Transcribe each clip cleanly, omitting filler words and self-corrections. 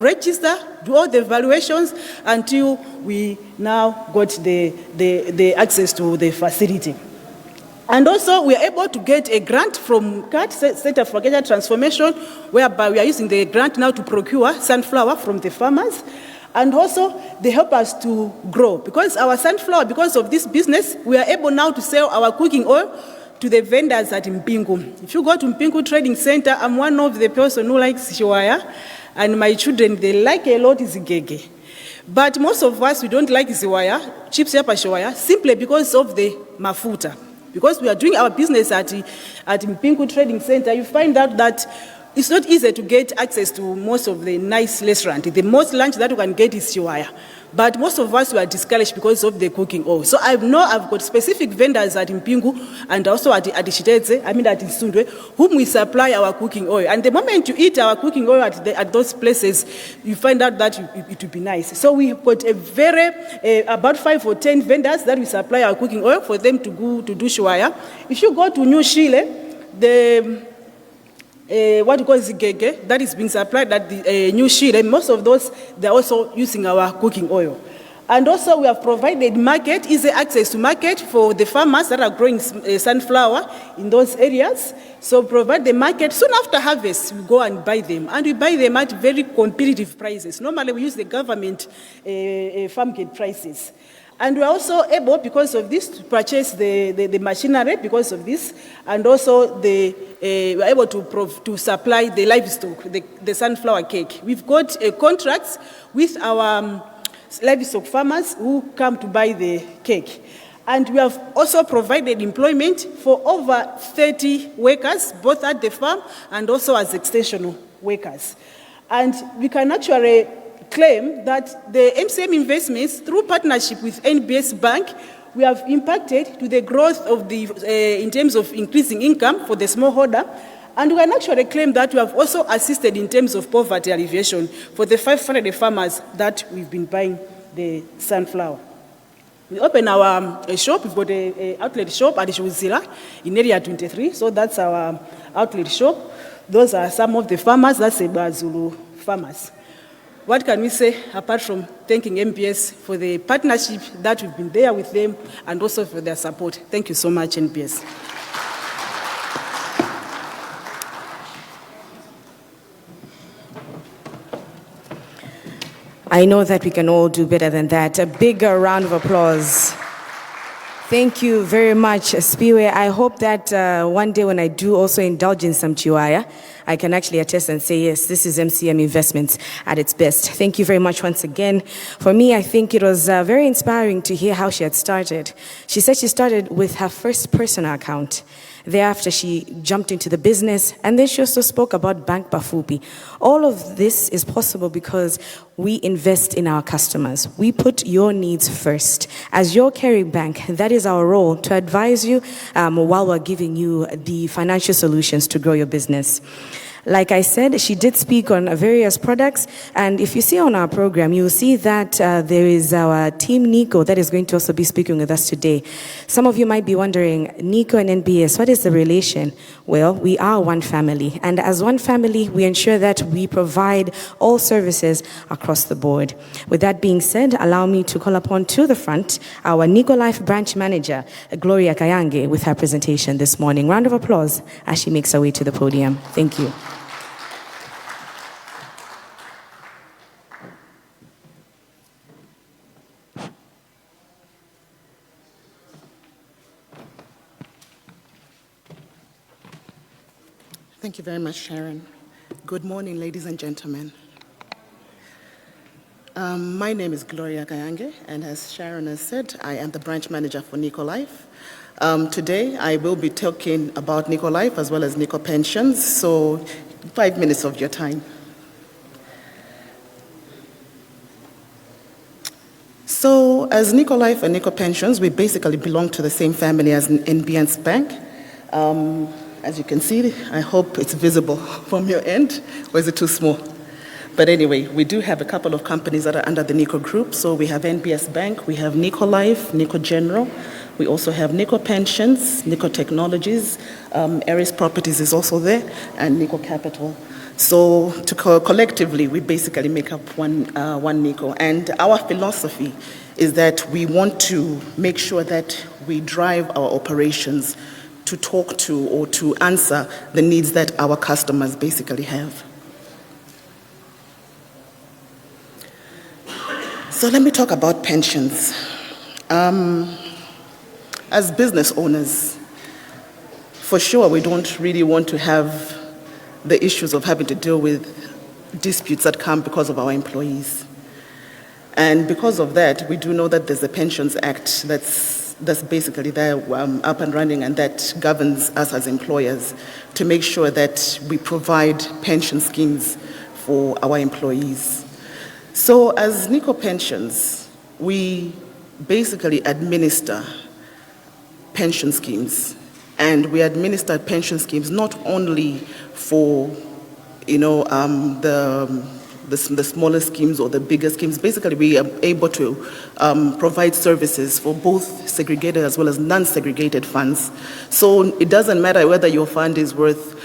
register, do all the evaluations until we now got the access to the facility. And also, we are able to get a grant from CAT, Center for Agriculture Transformation, whereby we are using the grant now to procure sunflower from the farmers. And also, they help us to grow. Because our sunflower, because of this business, we are able now to sell our cooking oil to the vendors at Mpingu. If you go to Mpingu Trading Center, I'm one of the person who likes Shiwaya, and my children, they like a lot Zigege. But most of us, we don't like Ziwaya, chips yapa Shiwaya, simply because of the mafuta. Because we are doing our business at Mpingu Trading Center, you find out that it's not easy to get access to most of the nice restaurants. The most lunch that you can get is Shiwaya. But most of us were discouraged because of the cooking oil. So I know I've got specific vendors at Mpingu and also at Shiteze, at Insundwe, whom we supply our cooking oil. And the moment you eat our cooking oil at those places, you find out that it will be nice. So we've got about 5 or 10 vendors that we supply our cooking oil for them to go to do Shiwaya. If you go to New Chile, what we call Zigege, that is being supplied at the New Chile, most of those, they're also using our cooking oil. And also we have provided market, easy access to market for the farmers that are growing sunflower in those areas. So provide the market. Soon after harvest, we go and buy them. And we buy them at very competitive prices. Normally we use the government farm gate prices. And we're also able, because of this, to purchase the machinery because of this, and also we're able to supply the livestock, the sunflower cake. We've got contracts with our livestock farmers who come to buy the cake. And we have also provided employment for over 30 workers, both at the farm and also as extension workers. And we can actually claim that the MCM investments, through partnership with NBS Bank, we have impacted to the growth of in terms of increasing income for the smallholder. And we can actually claim that we have also assisted in terms of poverty alleviation for the 500 farmers that we've been buying the sunflower. We open our shop. We've got an outlet shop at Shuzila in area 23. So that's our outlet shop. Those are some of the farmers. That's the Zulu farmers. What can we say apart from thanking NPS for the partnership that we've been there with them and also for their support? Thank you so much, NPS. I know that we can all do better than that. A bigger round of applause. Thank you very much, Spiwe. I hope that one day when I do also indulge in some chiwaya, I can actually attest and say, yes, this is MCM Investments at its best. Thank you very much once again. For me, I think it was very inspiring to hear how she had started. She said she started with her first personal account. Thereafter, she jumped into the business, and then she also spoke about Bank Bafupi. All of this is possible because we invest in our customers. We put your needs first. As your caring bank, that is our role, to advise you while we're giving you the financial solutions to grow your business. Like I said, she did speak on various products, and if you see on our program, you will see that there is our team Nico that is going to also be speaking with us today. Some of you might be wondering, Nico and NBS, what is the relation? Well, we are one family, and as one family, we ensure that we provide all services across the board. With that being said, allow me to call upon to the front our Nico Life branch manager, Gloria Kayange, with her presentation this morning. Round of applause as she makes her way to the podium. Thank you. Thank you very much, Sharon. Good morning, ladies and gentlemen. My name is Gloria Kayange, and as Sharon has said, I am the branch manager for Nico Life. Today, I will be talking about Nico Life as well as Nico Pensions, so 5 minutes of your time. So, as Nico Life and Nico Pensions, we basically belong to the same family as NBS Bank. As you can see, I hope it's visible from your end, or is it too small? But anyway, we do have a couple of companies that are under the Nico group. So we have NBS Bank, we have Nico Life, Nico General, we also have Nico Pensions, Nico Technologies, Aries Properties is also there, and Nico Capital. So collectively, we basically make up one NICO. And our philosophy is that we want to make sure that we drive our operations to talk to or to answer the needs that our customers basically have. So let me talk about pensions. As business owners, for sure, we don't really want to have the issues of having to deal with disputes that come because of our employees. And because of that, we do know that there's a Pensions Act that's basically there up and running, and that governs us as employers to make sure that we provide pension schemes for our employees. So as NICO Pensions, we basically administer pension schemes. And we administer pension schemes not only for, the smaller schemes or the bigger schemes. Basically, we are able to provide services for both segregated as well as non-segregated funds. So it doesn't matter whether your fund is worth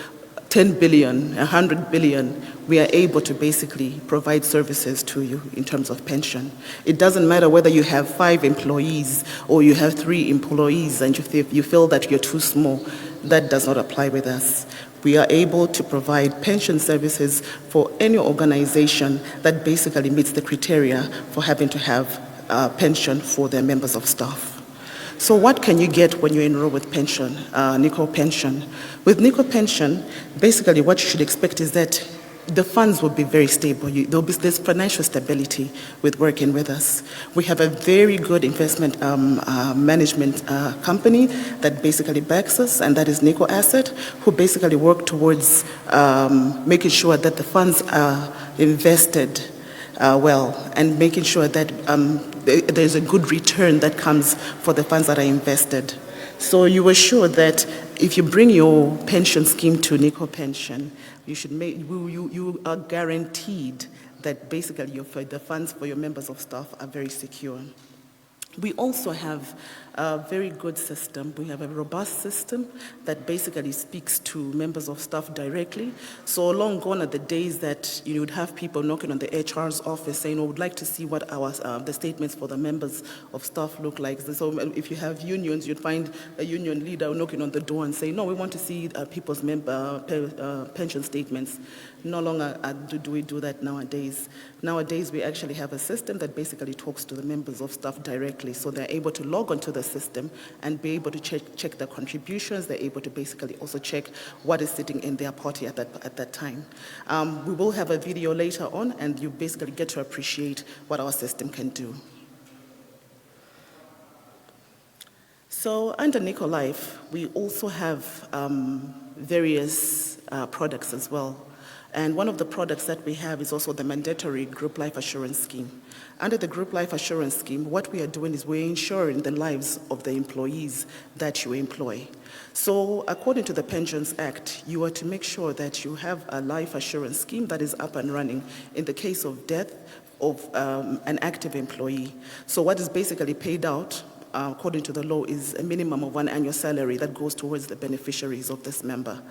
10 billion, 100 billion, we are able to basically provide services to you in terms of pension. It doesn't matter whether you have 5 employees or you have 3 employees and you feel that you're too small. That does not apply with us. We are able to provide pension services for any organization that basically meets the criteria for having to have pension for their members of staff. So what can you get when you enroll with pension, NICO Pension? With NICO Pension, basically what you should expect is that the funds will be very stable. There's financial stability with working with us. We have a very good investment management company that basically backs us, and that is NICO Asset, who basically work towards making sure that the funds are invested well, and making sure that there's a good return that comes for the funds that are invested. So you are sure that if you bring your pension scheme to NICO Pension, you are guaranteed that basically the funds for your members of staff are very secure. We also have a very good system. We have a robust system that basically speaks to members of staff directly. So long gone are the days that you would have people knocking on the HR's office saying, "Oh, we'd like to see what the statements for the members of staff look like." So if you have unions, you'd find a union leader knocking on the door and saying, "No, we want to see people's pension statements." No longer do we do that nowadays. Nowadays, we actually have a system that basically talks to the members of staff directly, so they're able to log onto the system and be able to check their contributions. They're able to basically also check what is sitting in their party at that time. We will have a video later on, and you basically get to appreciate what our system can do. So under NICO Life, we also have various products as well. And one of the products that we have is also the mandatory group life assurance scheme. Under the group life assurance scheme, what we are doing is we're ensuring the lives of the employees that you employ. So according to the Pensions Act, you are to make sure that you have a life assurance scheme that is up and running in the case of death of an active employee. So what is basically paid out according to the law is a minimum of 1 annual salary that goes towards the beneficiaries of this member.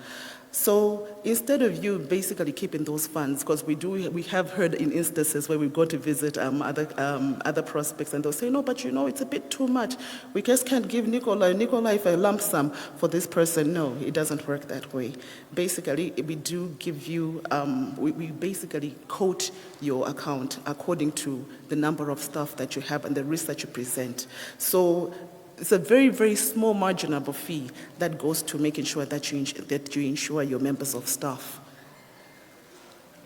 So instead of you basically keeping those funds, because we have heard in instances where we go to visit other prospects and they'll say, "No, but it's a bit too much. We just can't give NICO Life a lump sum for this person." No, it doesn't work that way. Basically, we do give you, we basically quote your account according to the number of staff that you have and the risk that you present. So it's a very, very small margin of a fee that goes to making sure that you insure your members of staff.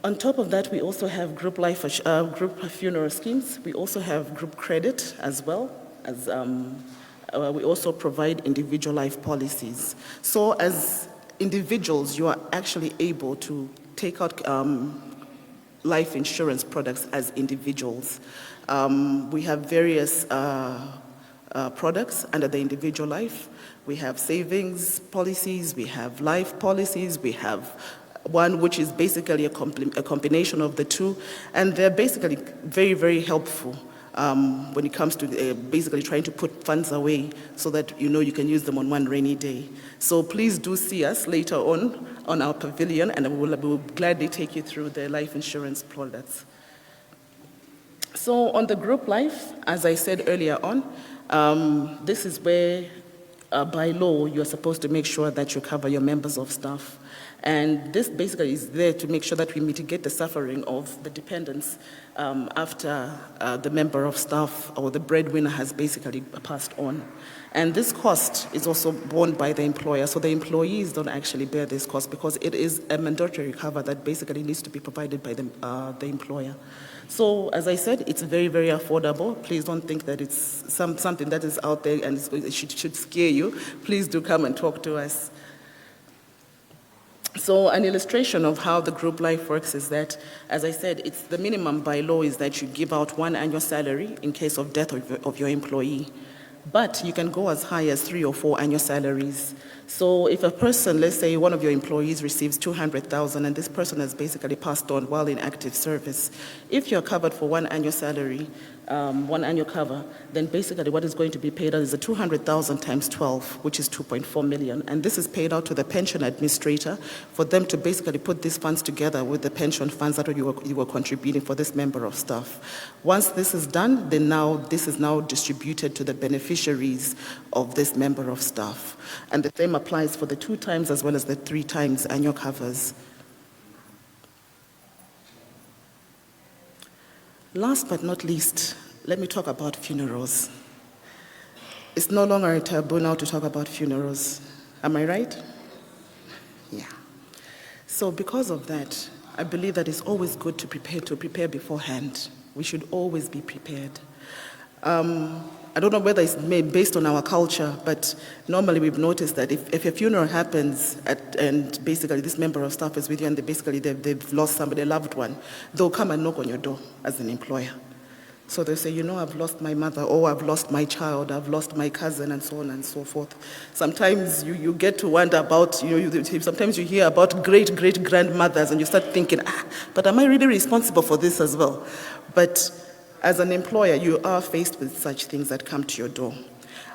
On top of that, we also have group funeral schemes. We also have group credit as well as we also provide individual life policies. So as individuals, you are actually able to take out life insurance products as individuals. We have various products under the individual life. We have savings policies, we have life policies, we have one which is basically a combination of the two, and they're basically very, very helpful when it comes to basically trying to put funds away so that you can use them on one rainy day. So please do see us later on our pavilion, and we will gladly take you through the life insurance products. So on the group life, as I said earlier on, this is where by law you're supposed to make sure that you cover your members of staff. And this basically is there to make sure that we mitigate the suffering of the dependents after the member of staff or the breadwinner has basically passed on. And this cost is also borne by the employer, so the employees don't actually bear this cost because it is a mandatory cover that basically needs to be provided by the employer. So, as I said, it's very, very affordable. Please don't think that it's something that is out there and it should scare you. Please do come and talk to us. So an illustration of how the group life works is that, as I said, it's the minimum by law is that you give out 1 annual salary in case of death of your employee. But you can go as high as 3 or 4 annual salaries. So if a person, let's say one of your employees receives 200,000 and this person has basically passed on while in active service, if you're covered for 1 annual salary, 1 annual cover, then basically what is going to be paid out is the 200,000 times 12, which is 2.4 million. And this is paid out to the pension administrator for them to basically put these funds together with the pension funds that you were contributing for this member of staff. Once this is done, then this is now distributed to the beneficiaries of this member of staff. And the same applies for the 2 times as well as the 3 times annual covers. Last but not least, let me talk about funerals. It's no longer a taboo now to talk about funerals. Am I right? Yeah. So because of that, I believe that it's always good to prepare beforehand. We should always be prepared. I don't know whether it's based on our culture, but normally we've noticed that if a funeral happens and basically this member of staff is with you and they've lost somebody, a loved one, they'll come and knock on your door as an employer. So they say, I've lost my mother, or I've lost my child, I've lost my cousin, and so on and so forth. Sometimes you get to wonder about, sometimes you hear about great-great-grandmothers and you start thinking, but am I really responsible for this as well? But as an employer, you are faced with such things that come to your door.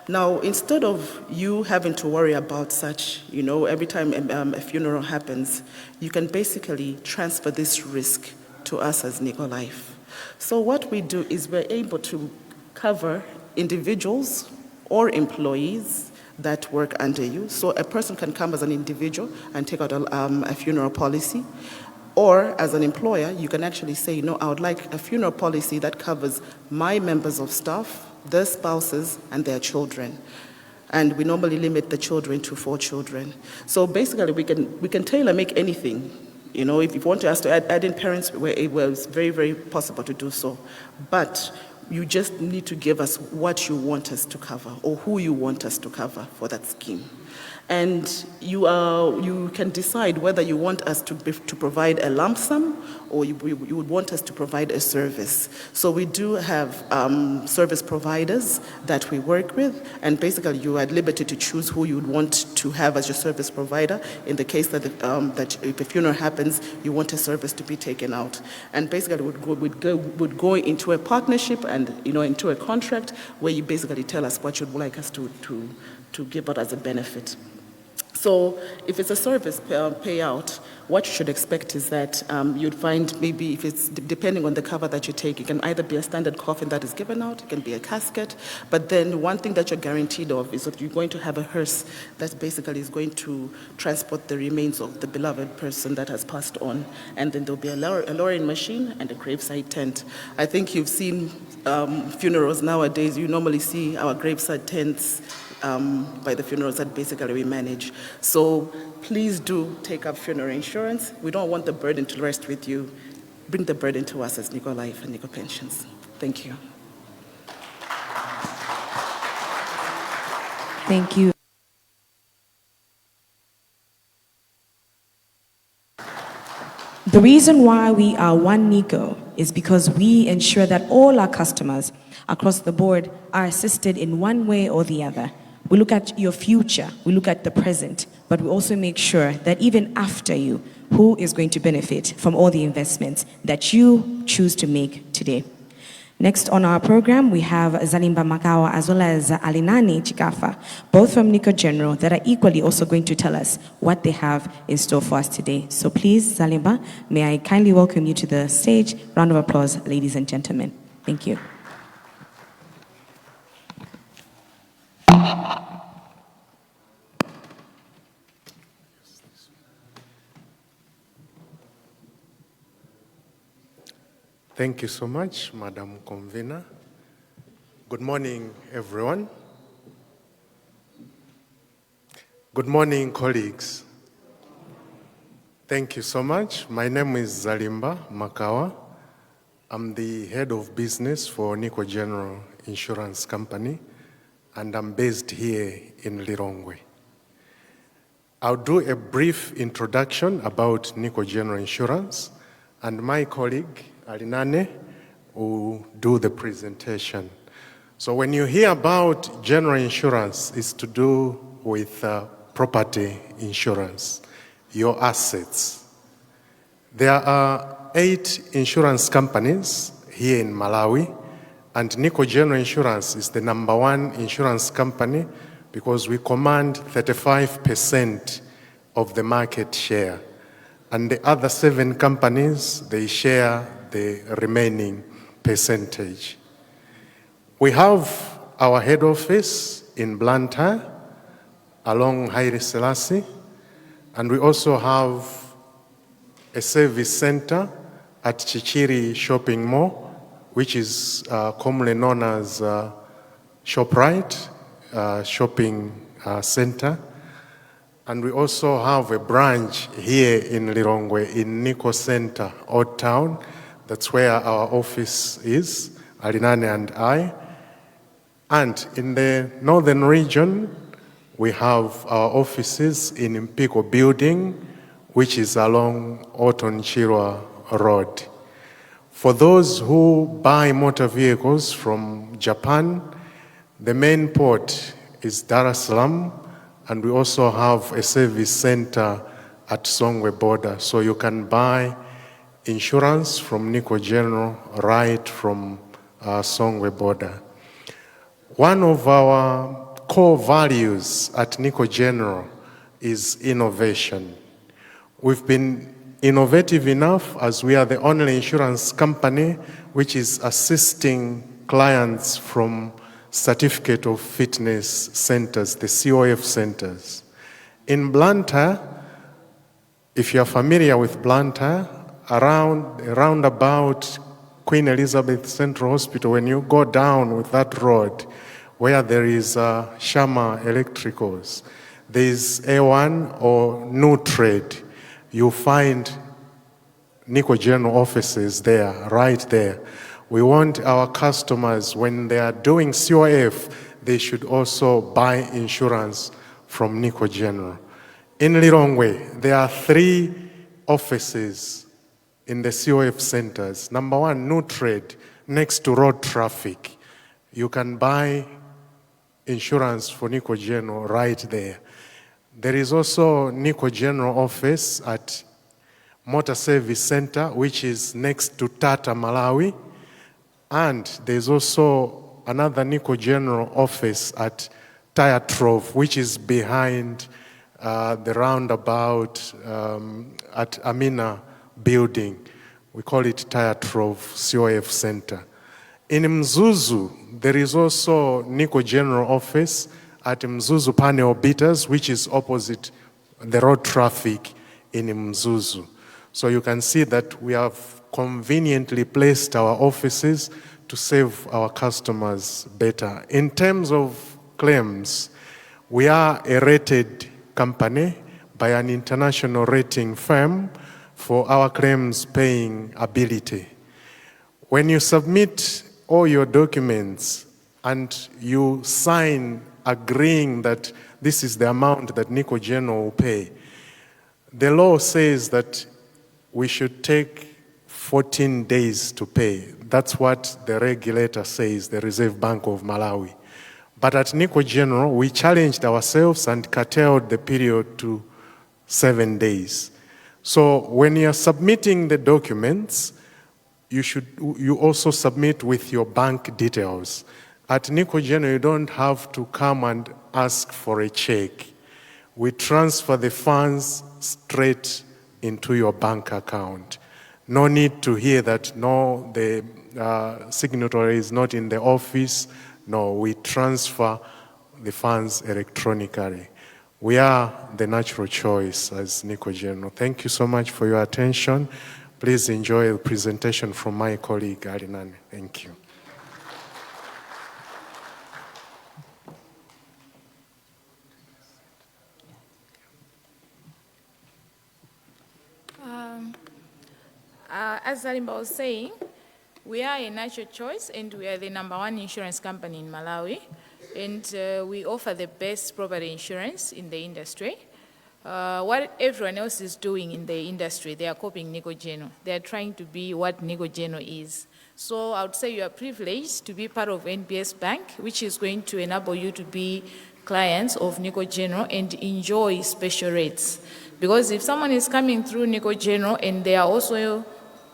Now, instead of you having to worry about such, every time a funeral happens, you can basically transfer this risk to us as Nico Life. So what we do is we're able to cover individuals or employees that work under you. So a person can come as an individual and take out a funeral policy. Or as an employer, you can actually say, I would like a funeral policy that covers my members of staff, their spouses, and their children. And we normally limit the children to 4 children. So basically, we can tailor-make anything. If you want us to add in parents, it's very, very possible to do so. But you just need to give us what you want us to cover or who you want us to cover for that scheme. And you can decide whether you want us to provide a lump sum or you would want us to provide a service. So we do have service providers that we work with, and basically you are at liberty to choose who you would want to have as your service provider in the case that if a funeral happens, you want a service to be taken out. And basically would go into a partnership and into a contract where you basically tell us what you'd like us to give out as a benefit. So if it's a service payout, what you should expect is that you'd find maybe if it's depending on the cover that you take, it can either be a standard coffin that is given out, it can be a casket, but then one thing that you're guaranteed of is that you're going to have a hearse that basically is going to transport the remains of the beloved person that has passed on, and then there'll be a lowering machine and a graveside tent. I think you've seen funerals nowadays, you normally see our graveside tents by the funerals that basically we manage. So please do take up funeral insurance. We don't want the burden to rest with you. Bring the burden to us as Nico Life and Nico Pensions. Thank you. Thank you. The reason why we are one Nico is because we ensure that all our customers across the board are assisted in one way or the other. We look at your future, we look at the present, but we also make sure that even after you, who is going to benefit from all the investments that you choose to make today. Next on our program, we have Zalimba Makawa as well as Alinani Chikafa, both from Nico General, that are equally also going to tell us what they have in store for us today. So please, Zalimba, may I kindly welcome you to the stage. Round of applause, ladies and gentlemen. Thank you. Thank you so much, Madam Convener. Good morning, everyone. Good morning, colleagues. Thank you so much. My name is Zalimba Makawa. I'm the head of business for Nico General Insurance Company, and I'm based here in Lilongwe. I'll do a brief introduction about Nico General Insurance, and my colleague, Alinane, will do the presentation. So when you hear about general insurance, it's to do with property insurance, your assets. There are 8 insurance companies here in Malawi, and Nico General Insurance is the #1 insurance company because we command 35% of the market share. And the other 7 companies, they share the remaining percentage. We have our head office in Blantyre along Haile Selassie, and we also have a service center at Chichiri Shopping Mall, which is commonly known as ShopRite Shopping Center. And we also have a branch here in Lilongwe in Nico Center, Old Town. That's where our office is, Alinane and I. And in the northern region, we have our offices in Mpiko Building, which is along Oton Chirwa Road. For those who buy motor vehicles from Japan, the main port is Dar es Salaam, and we also have a service center at Songwe border. So you can buy insurance from Nico General right from Songwe border. One of our core values at Nico General is innovation. We've been innovative enough as we are the only insurance company which is assisting clients from Certificate of Fitness centers, the COF centers. In Blantyre, if you're familiar with Blantyre, around about Queen Elizabeth Central Hospital, when you go down with that road where there is Shama Electricals, there is A1 or New Trade, you find Nico General offices there, right there. We want our customers, when they are doing COF, they should also buy insurance from Nico General. In Lilongwe, there are 3 offices in the COF centers. #1, New Trade, next to road traffic. You can buy insurance for Nico General right there. There is also Nico General office at Motor Service Center, which is next to Tata Malawi. And there's also another Nico General office at Tire Trove, which is behind the roundabout at Amina building. We call it Tire Trove COF Center. In Mzuzu, there is also Nico General office at Mzuzu Panel Beaters, which is opposite the road traffic in Mzuzu. So you can see that we have conveniently placed our offices to serve our customers better. In terms of claims, we are a rated company by an international rating firm for our claims paying ability. When you submit all your documents and you sign agreeing that this is the amount that Nico General will pay, the law says that we should take 14 days to pay. That's what the regulator says, the Reserve Bank of Malawi. But at Nico General, we challenged ourselves and curtailed the period to 7 days. So when you're submitting the documents, you also submit with your bank details. At Nico General, you don't have to come and ask for a check. We transfer the funds straight into your bank account. No need to hear that, no, the signatory is not in the office. No, we transfer the funds electronically. We are the natural choice as Nico General. Thank you so much for your attention. Please enjoy the presentation from my colleague, Alinane. Thank you. As Zalimba was saying, we are a natural choice and we are the #1 insurance company in Malawi. And we offer the best property insurance in the industry. What everyone else is doing in the industry, they are copying Nico General. They are trying to be what Nico General is. So I would say you are privileged to be part of NBS Bank, which is going to enable you to be clients of Nico General and enjoy special rates. Because if someone is coming through Nico General and they are also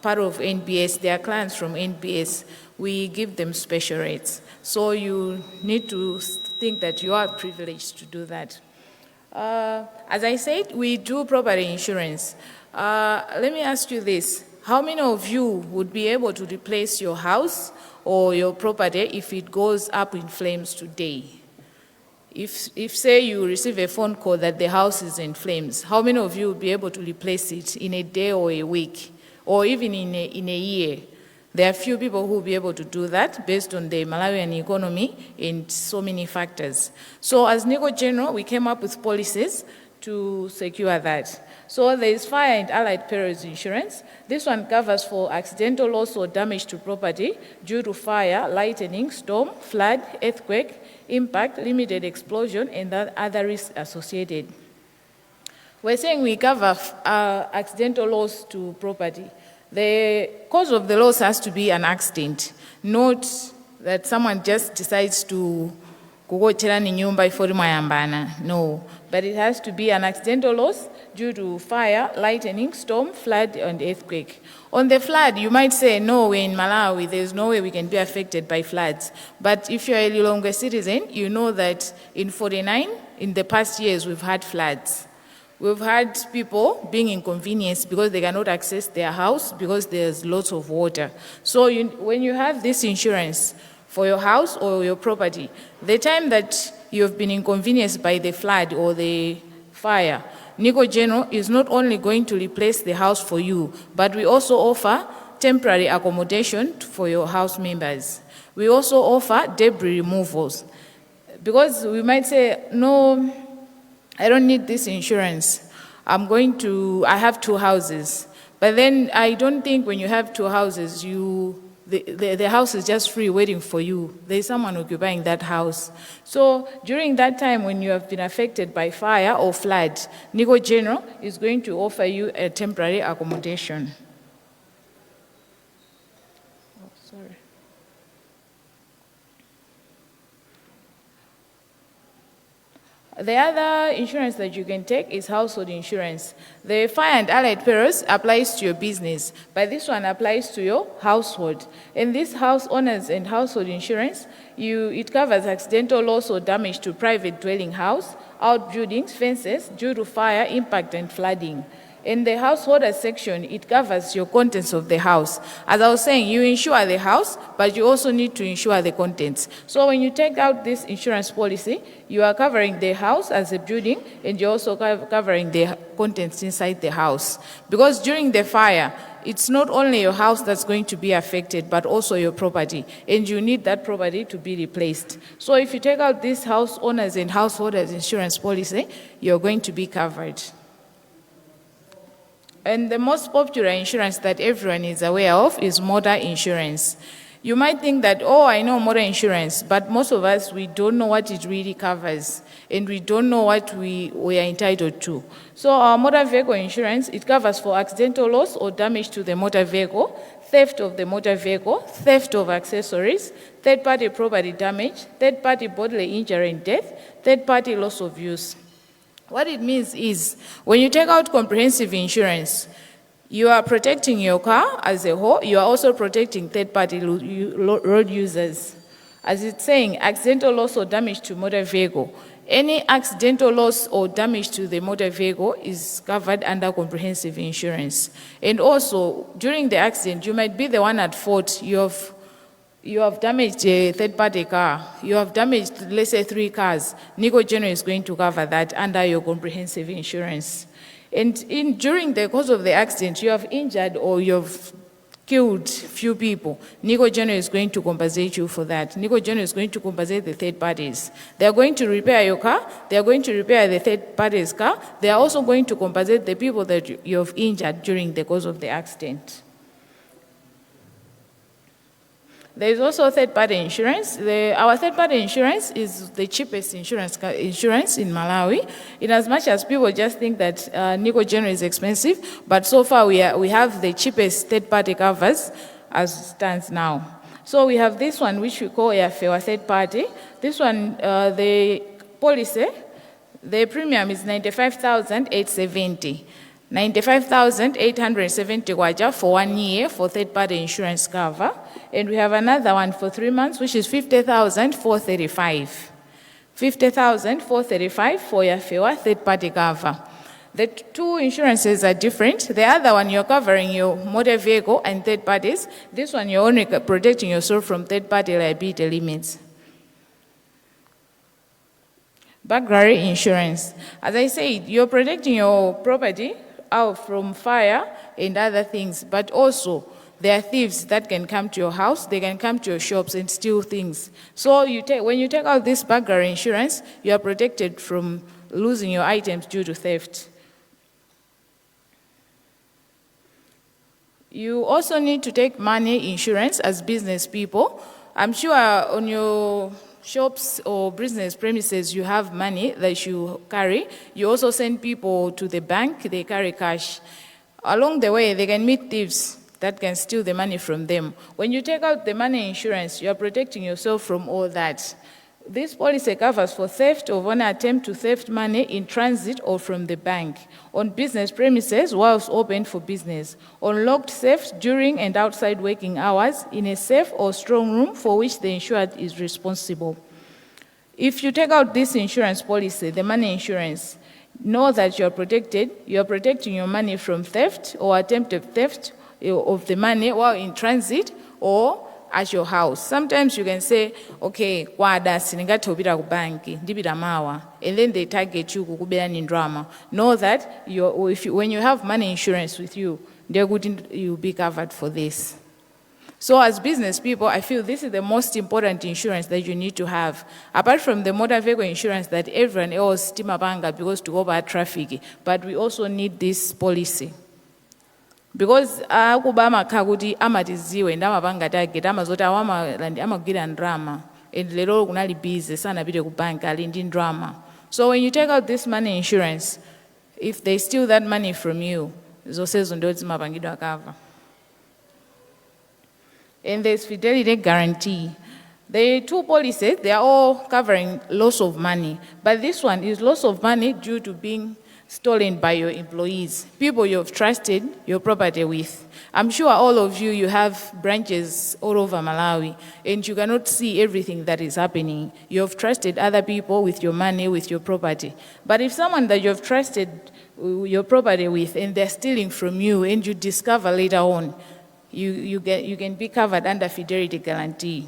part of NBS, they are clients from NBS, we give them special rates. So you need to think that you are privileged to do that. As I said, we do property insurance. Let me ask you this. How many of you would be able to replace your house or your property if it goes up in flames today? If say you receive a phone call that the house is in flames, how many of you would be able to replace it in a day or a week or even in a year? There are few people who will be able to do that based on the Malawian economy and so many factors. So as Nico General, we came up with policies to secure that. So there is fire and allied perils insurance. This one covers for accidental loss or damage to property due to fire, lightning, storm, flood, earthquake, impact, limited explosion, and other risks associated. We're saying we cover accidental loss to property. The cause of the loss has to be an accident, not that someone just decides to kugochera ni nyumba ifori mayambana. No, but it has to be an accidental loss due to fire, lightning, storm, flood, and earthquake. On the flood, you might say, no, we're in Malawi, there's no way we can be affected by floods. But if you're a Lilongwe citizen, you know that in 49, in the past years, we've had floods. We've had people being inconvenienced because they cannot access their house because there's lots of water. So when you have this insurance for your house or your property, the time that you've been inconvenienced by the flood or the fire, Nico General is not only going to replace the house for you, but we also offer temporary accommodation for your house members. We also offer debris removals. Because we might say, no, I don't need this insurance. I have 2 houses. But then I don't think when you have 2 houses, the house is just free waiting for you. There's someone occupying that house. So during that time when you have been affected by fire or flood, Nico General is going to offer you a temporary accommodation. The other insurance that you can take is household insurance. The fire and allied perils applies to your business, but this one applies to your household. In this house owners and household insurance, it covers accidental loss or damage to private dwelling house, outbuildings, fences due to fire, impact, and flooding. In the householder section, it covers your contents of the house. As I was saying, you insure the house, but you also need to insure the contents. So when you take out this insurance policy, you are covering the house as a building, and you're also covering the contents inside the house. Because during the fire, it's not only your house that's going to be affected, but also your property, and you need that property to be replaced. So if you take out this house owners and householders insurance policy, you're going to be covered. And the most popular insurance that everyone is aware of is motor insurance. You might think that, oh, I know motor insurance, but most of us, we don't know what it really covers, and we don't know what we are entitled to. So our motor vehicle insurance, it covers for accidental loss or damage to the motor vehicle, theft of the motor vehicle, theft of accessories, third-party property damage, third-party bodily injury and death, third-party loss of use. What it means is, when you take out comprehensive insurance, You are protecting your car as a whole. You are also protecting third-party road users. As it's saying, accidental loss or damage to motor vehicle. Any accidental loss or damage to the motor vehicle is covered under comprehensive insurance. And also, during the accident, you might be the one at fault. You have damaged a third-party car. You have damaged, let's say, 3 cars. NICO General is going to cover that under your comprehensive insurance. And during the course of the accident, you have injured or you've killed few people. NICO General is going to compensate you for that. NICO General is going to compensate the third parties. They are going to repair your car. They are going to repair the third party's car. They are also going to compensate the people that you have injured during the course of the accident. There is also third-party insurance. Our third-party insurance is the cheapest insurance in Malawi. In as much as people just think that NICO General is expensive, but so far we have the cheapest third-party covers as it stands now. So we have this one, which we call a third-party. This one, the policy, the premium is 95,870. 95,870 kwacha for 1 year for third-party insurance cover. And we have another one for 3 months, which is 50,435. 50,435 for your third-party cover. The 2 insurances are different. The other one, you're covering your motor vehicle and third parties. This one, you're only protecting yourself from third-party liability limits. Burglary insurance. As I said, you're protecting your property out from fire and other things, but also there are thieves that can come to your house, they can come to your shops and steal things. So when you take out this burglary insurance, you are protected from losing your items due to theft. You also need to take money insurance as business people. I'm sure on your shops or business premises, you have money that you carry. You also send people to the bank, they carry cash. Along the way, they can meet thieves that can steal the money from them. When you take out the money insurance, you are protecting yourself from all that. This policy covers for theft of an attempt to theft money in transit or from the bank, on business premises whilst open for business, on locked safe during and outside working hours, in a safe or strong room for which the insured is responsible. If you take out this insurance policy, the money insurance, know that you are protected. You are protecting your money from theft or attempted theft of the money while in transit or at your house. Sometimes you can say, okay, kwada siningatobira ku banki, ndibira mawa, and then they target you kukubera ni drama. Know that when you have money insurance with you, you'll be covered for this. So as business people, I feel this is the most important insurance that you need to have. Apart from the motor vehicle insurance that everyone else timapanga because to go by traffic, but we also need this policy. Because akubama kaguti amatiziwe ndamapanga target amazoti amagira ndrama and lero kunali busy sana bide ku bank ali ndi ndrama. So when you take out this money insurance, if they steal that money from you, zosezo ndo zimapangidwa cover. And there's fidelity guarantee. The 2 policies, they are all covering loss of money, but this one is loss of money due to being stolen by your employees, people you've trusted your property with. I'm sure all of you have branches all over Malawi, and you cannot see everything that is happening. You've trusted other people with your money, with your property. But if someone that you've trusted your property with, and they're stealing from you, and you discover later on, you can be covered under fidelity guarantee.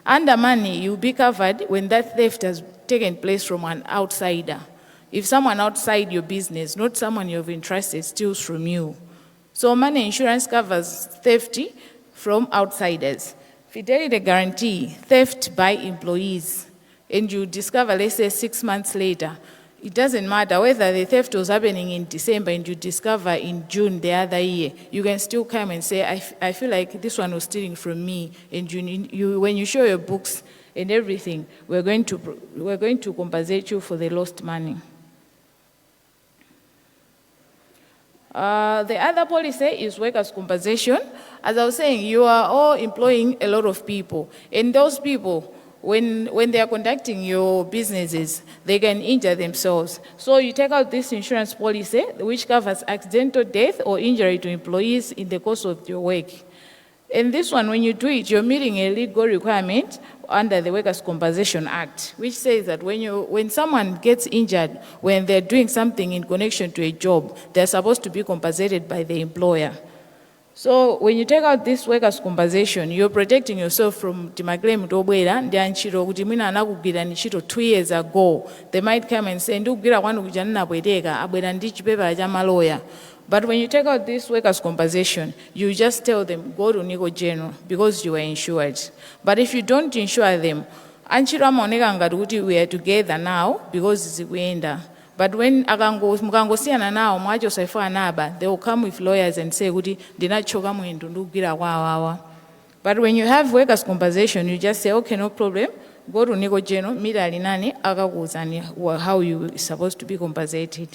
Under money, you'll be covered when that theft has taken place from an outsider. If someone outside your business, not someone you've entrusted, steals from you. So money insurance covers theft from outsiders. Fidelity guarantee, theft by employees. And you discover, let's say 6 months later, it doesn't matter whether the theft was happening in December and you discover in June the other year, you can still come and say, I feel like this one was stealing from me. And when you show your books and everything, we're going to compensate you for the lost money. The other policy is workers' compensation. As I was saying, you are all employing a lot of people. And those people, when they are conducting your businesses, they can injure themselves. So you take out this insurance policy, which covers accidental death or injury to employees in the course of your work. And this one, when you do it, you're meeting a legal requirement under the Workers' Compensation Act, which says that when someone gets injured, when they're doing something in connection to a job, they're supposed to be compensated by the employer. So when you take out this workers' compensation, you're protecting yourself from timagre mutobwera ndi antchito kuti mwina anakugwira ntchito 2 years ago. They might come and say ndikugwira kwanu kuja ndinabwereka abwera ndi chipepa cha maloya. But when you take out this workers' compensation, you just tell them, go to Nico General because you are insured. But if you don't insure them, antchito amaoneka ngati kuti we are together now because zikuenda. But when mukangosiyana nawo mwacho saifa anaba, they will come with lawyers and say kuti ndinachoka mwendo ndikugwira kwawawa. But when you have workers' compensation, you just say, okay, no problem, go to Nico General, meet alinani akakuuzani how you are supposed to be compensated.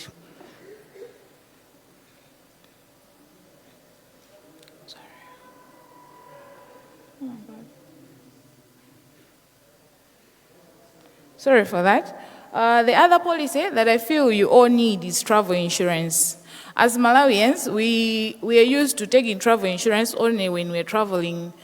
Sorry for that. The other policy that I feel you all need is travel insurance. As Malawians, we are used to taking travel insurance only when we're traveling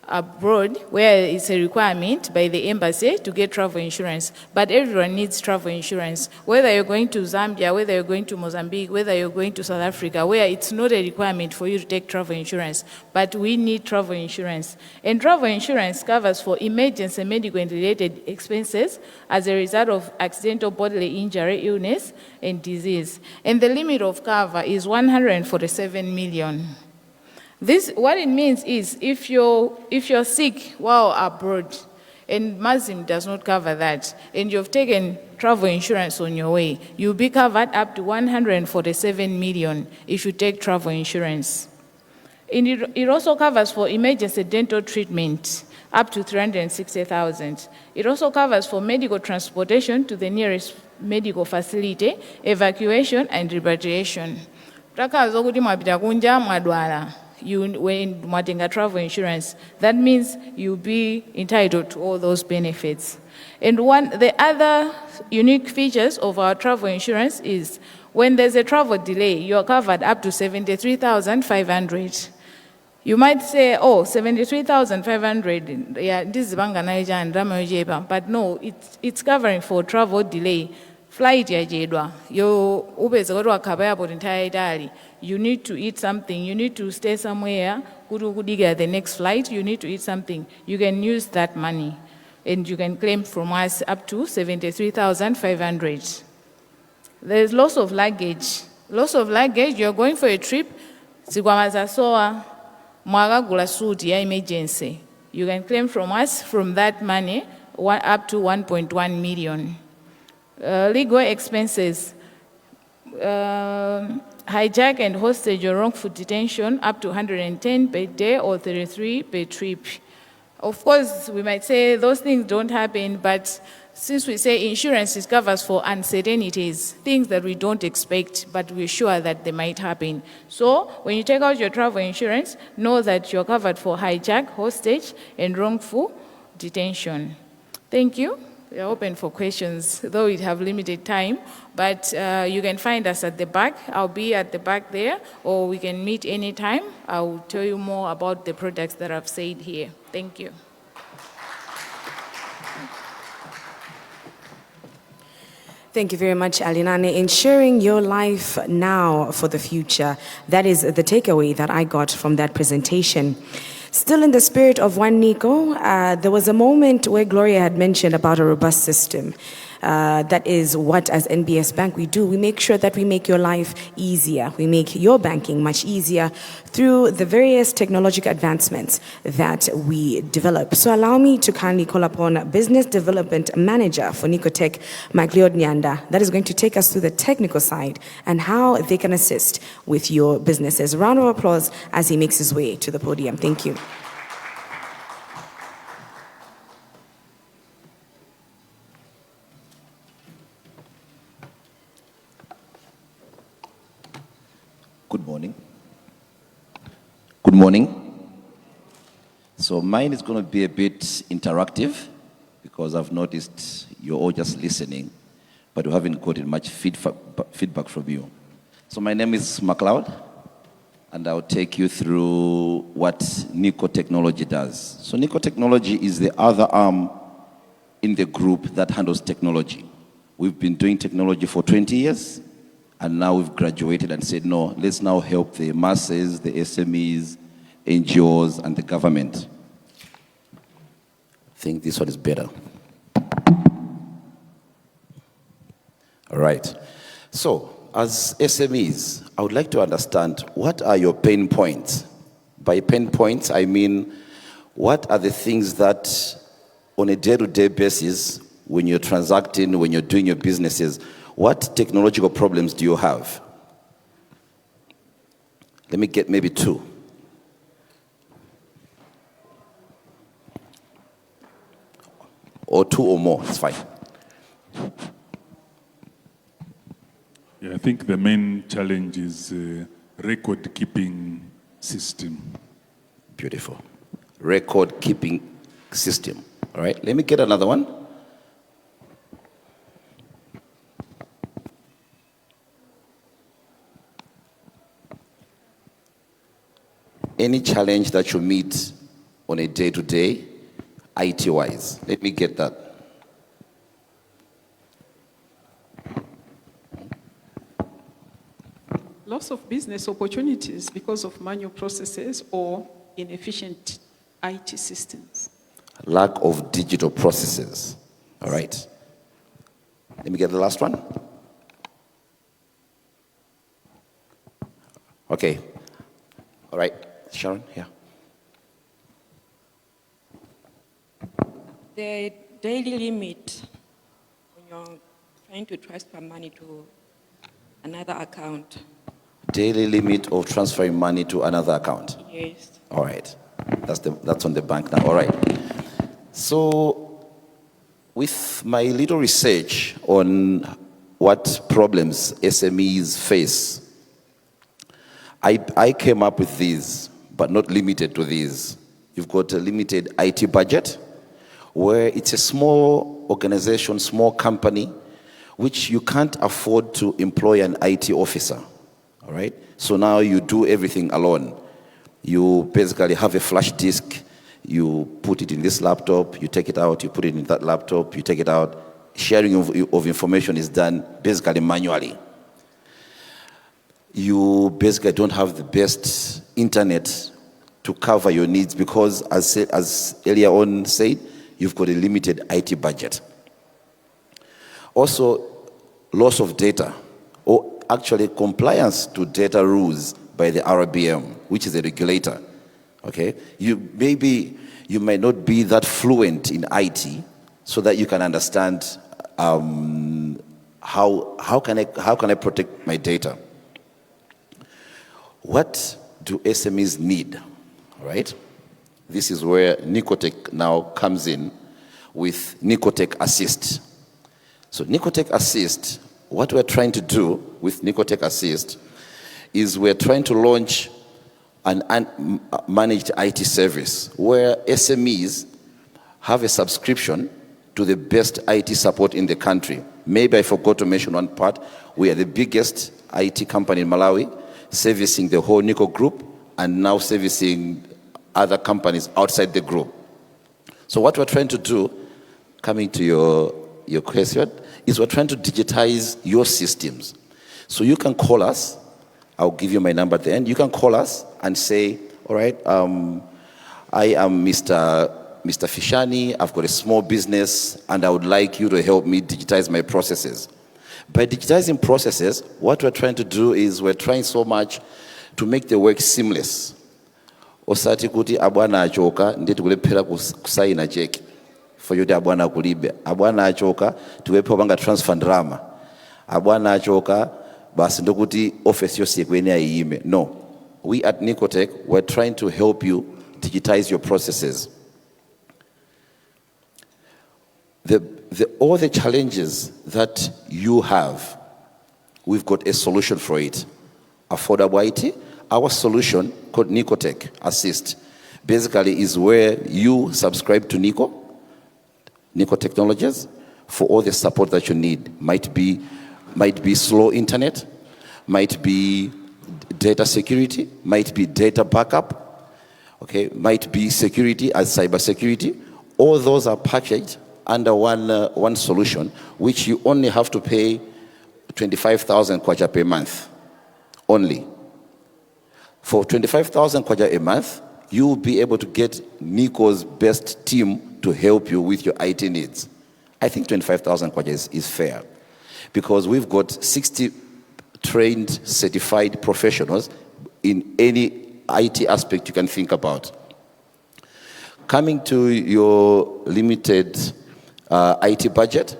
abroad, where it's a requirement by the embassy to get travel insurance. But everyone needs travel insurance. Whether you're going to Zambia, whether you're going to Mozambique, whether you're going to South Africa, where it's not a requirement for you to take travel insurance, but we need travel insurance. And travel insurance covers for emergency medical and related expenses as a result of accidental bodily injury, illness, and disease. And the limit of cover is 147 million. This, what it means is if you're sick while abroad and MAZIM does not cover that and you've taken travel insurance on your way, you'll be covered up to 147 million if you take travel insurance. And it also covers for emergency dental treatment up to 360,000. It also covers for medical transportation to the nearest medical facility, evacuation and repatriation. Takazo kuti mwapita kunja mwadwala. When mwatenga travel insurance, that means you'll be entitled to all those benefits. And the other unique features of our travel insurance is when there's a travel delay, you're covered up to 73,500. You might say, oh, 73,500, yeah, this is but no, it's covering for travel delay. Flight ya jedwa, yo ubeza kwa kabaya po entire Italy. You need to eat something, you need to stay somewhere, kudiga the next flight, you need to eat something. You can use that money and you can claim from us up to 73,500. There's loss of luggage. Loss of luggage, you're going for a trip, sikwamaza soa, mwagagula suit ya emergency. You can claim from us from that money up to 1.1 million. Legal expenses, hijack and hostage or wrongful detention up to 110 per day or 33 per trip. Of course, we might say those things don't happen, but since we say insurance is covers for uncertainties, things that we don't expect, but we're sure that they might happen. So when you take out your travel insurance, know that you're covered for hijack, hostage, and wrongful detention. Thank you. We are open for questions, though we have limited time, but you can find us at the back. I'll be at the back there, or we can meet anytime. I'll tell you more about the products that I've said here. Thank you. Thank you very much, Alinane. Ensuring your life now for the future. That is the takeaway that I got from that presentation. Still in the spirit of One Nico, there was a moment where Gloria had mentioned about a robust system. That is what, as NBS Bank, we do. We make sure that we make your life easier. We make your banking much easier through the various technological advancements that we develop. So allow me to kindly call upon Business Development Manager for Nicotech, Mike Leod Nyanda, that is going to take us through the technical side and how they can assist with your businesses. Round of applause as he makes his way to the podium. Thank you. Good morning. Good morning. So mine is going to be a bit interactive. because I've noticed you're all just listening, but we haven't gotten much feedback from you. So my name is MacLeod, and I'll take you through what Nico Technology does. So Nico Technology is the other arm in the group that handles technology. We've been doing technology for 20 years, and now we've graduated and said, no, let's now help the masses, the SMEs, NGOs, and the government. I think this one is better. All right. So, as SMEs, I would like to understand, what are your pain points? By pain points, I mean, what are the things that, on a day-to-day basis, when you're transacting, when you're doing your businesses, what technological problems do you have? Let me get maybe two. Or two or more, it's fine. Yeah, I think the main challenge is record-keeping system. Beautiful. Record-keeping system. All right, let me get another one. Any challenge that you meet on a day-to-day, IT-wise. Let me get that. Loss of business opportunities because of manual processes or inefficient IT systems. Lack of digital processes. All right. Let me get the last one. Okay. All right. Sharon, here. The daily limit when you're trying to transfer money to another account. Daily limit of transferring money to another account. Yes. All right. That's on the bank now. All right. So, with my little research on what problems SMEs face, I came up with these, but not limited to these. You've got a limited IT budget, where it's a small organization, small company, which you can't afford to employ an IT officer. All right? So now you do everything alone. You basically have a flash disk, you put it in this laptop, you take it out, you put it in that laptop, you take it out. Sharing of information is done basically manually. You basically don't have the best internet to cover your needs because, as earlier on said, you've got a limited IT budget. Also, loss of data, or actually compliance to data rules by the RBM, which is a regulator. Okay, you might not be that fluent in IT, so that you can understand how can I protect my data. What do SMEs need? All right, this is where Nicotech now comes in with Nicotech Assist. So Nicotech Assist, what we're trying to do with Nicotech Assist is we're trying to launch an managed IT service where SMEs have a subscription to the best IT support in the country. Maybe I forgot to mention one part. We are the biggest IT company in Malawi, servicing the whole Nico group and now servicing other companies outside the group. So what we're trying to do, coming to your question, is we're trying to digitize your systems. So you can call us. I'll give you my number at the end. You can call us and say, all right, I am Mr. Fishani. I've got a small business, and I would like you to help me digitize my processes. By digitizing processes, what we're trying to do is we're trying so much to make the work seamless. Osati kuti abwana achoka ndeti kulephera kusaina cheki for yoti abwana kulibe. Abwana achoka tiwepo banga transfer drama. Abwana achoka basi ndokuti office yose kwene ayime. No. We at Nicotech, we're trying to help you digitize your processes. All the challenges that you have, we've got a solution for it. Affordable IT, our solution called Nicotech Assist, basically is where you subscribe to Nico, Nico Technologies for all the support that you need. Might be slow internet, might be data security, might be data backup, okay, might be security as cyber security. All those are packaged under one solution, which you only have to pay 25,000 kwacha per month, only. For 25,000 kwacha a month, you will be able to get Nico's best team to help you with your IT needs. I think 25,000 kwacha is fair, because we've got 60 trained, certified professionals in any IT aspect you can think about. Coming to your limited IT budget,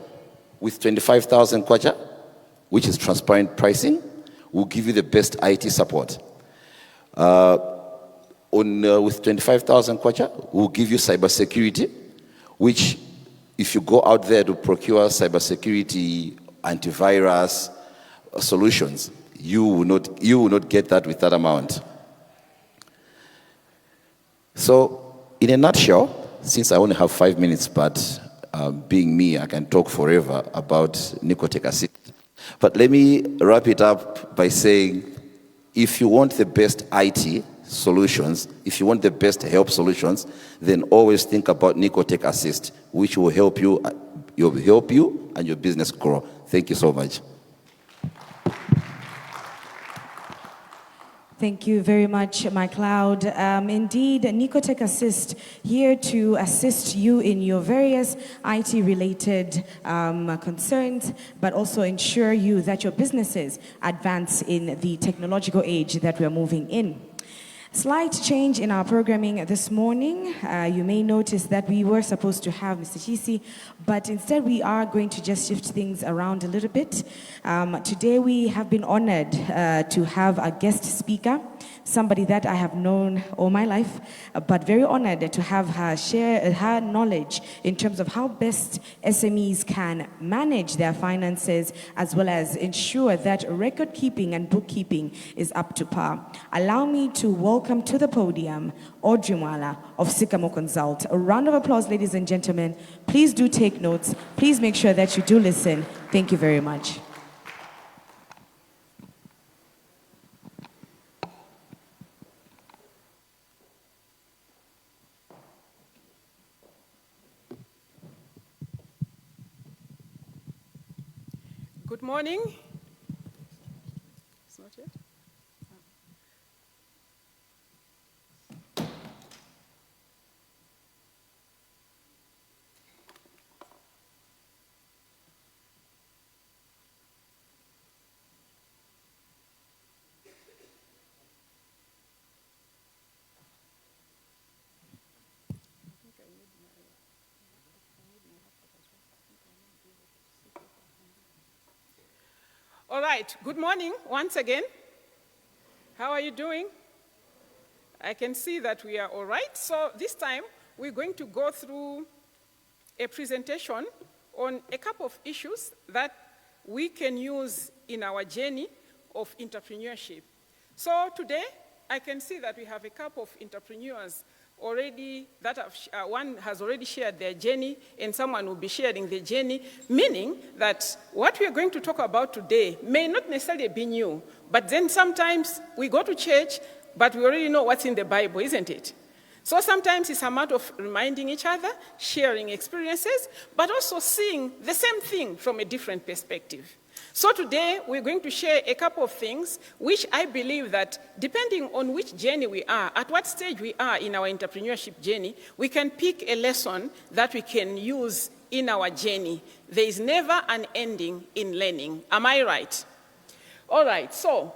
with 25,000 kwacha, which is transparent pricing, will give you the best IT support. With 25,000 kwacha, we'll give you cybersecurity, which if you go out there to procure cybersecurity, antivirus solutions, you will not get that with that amount. So, in a nutshell, since I only have 5 minutes, but being me, I can talk forever about Nicotech Assist. But let me wrap it up by saying, if you want the best IT solutions, if you want the best help solutions, then always think about Nicotech Assist, which will help you and your business grow. Thank you so much. Thank you very much, McLeod. Indeed, Nicotech Assist, here to assist you in your various IT-related concerns, but also ensure you that your businesses advance in the technological age that we're moving in. Slight change in our programming this morning. You may notice that we were supposed to have Mr. Chisi, but instead we are going to just shift things around a little bit. Today we have been honored to have a guest speaker, somebody that I have known all my life, but very honored to have her share her knowledge in terms of how best SMEs can manage their finances, as well as ensure that record keeping and bookkeeping is up to par. Allow me to welcome to the podium Audrey Mwala of Sycamore Consult. A round of applause, ladies and gentlemen. Please do take notes. Please make sure that you do listen. Thank you very much. Good morning. It's not yet. All right, good morning once again. How are you doing? I can see that we are all right. So this time, we're going to go through a presentation on a couple of issues that we can use in our journey of entrepreneurship. So today, I can see that we have a couple of entrepreneurs already, that one has already shared their journey, and someone will be sharing the journey, meaning that what we are going to talk about today may not necessarily be new, but then sometimes we go to church, but we already know what's in the Bible, isn't it? So sometimes it's a matter of reminding each other, sharing experiences, but also seeing the same thing from a different perspective. So today, we're going to share a couple of things which I believe that depending on which journey we are, at what stage we are in our entrepreneurship journey, we can pick a lesson that we can use in our journey. There is never an ending in learning. Am I right? All right, so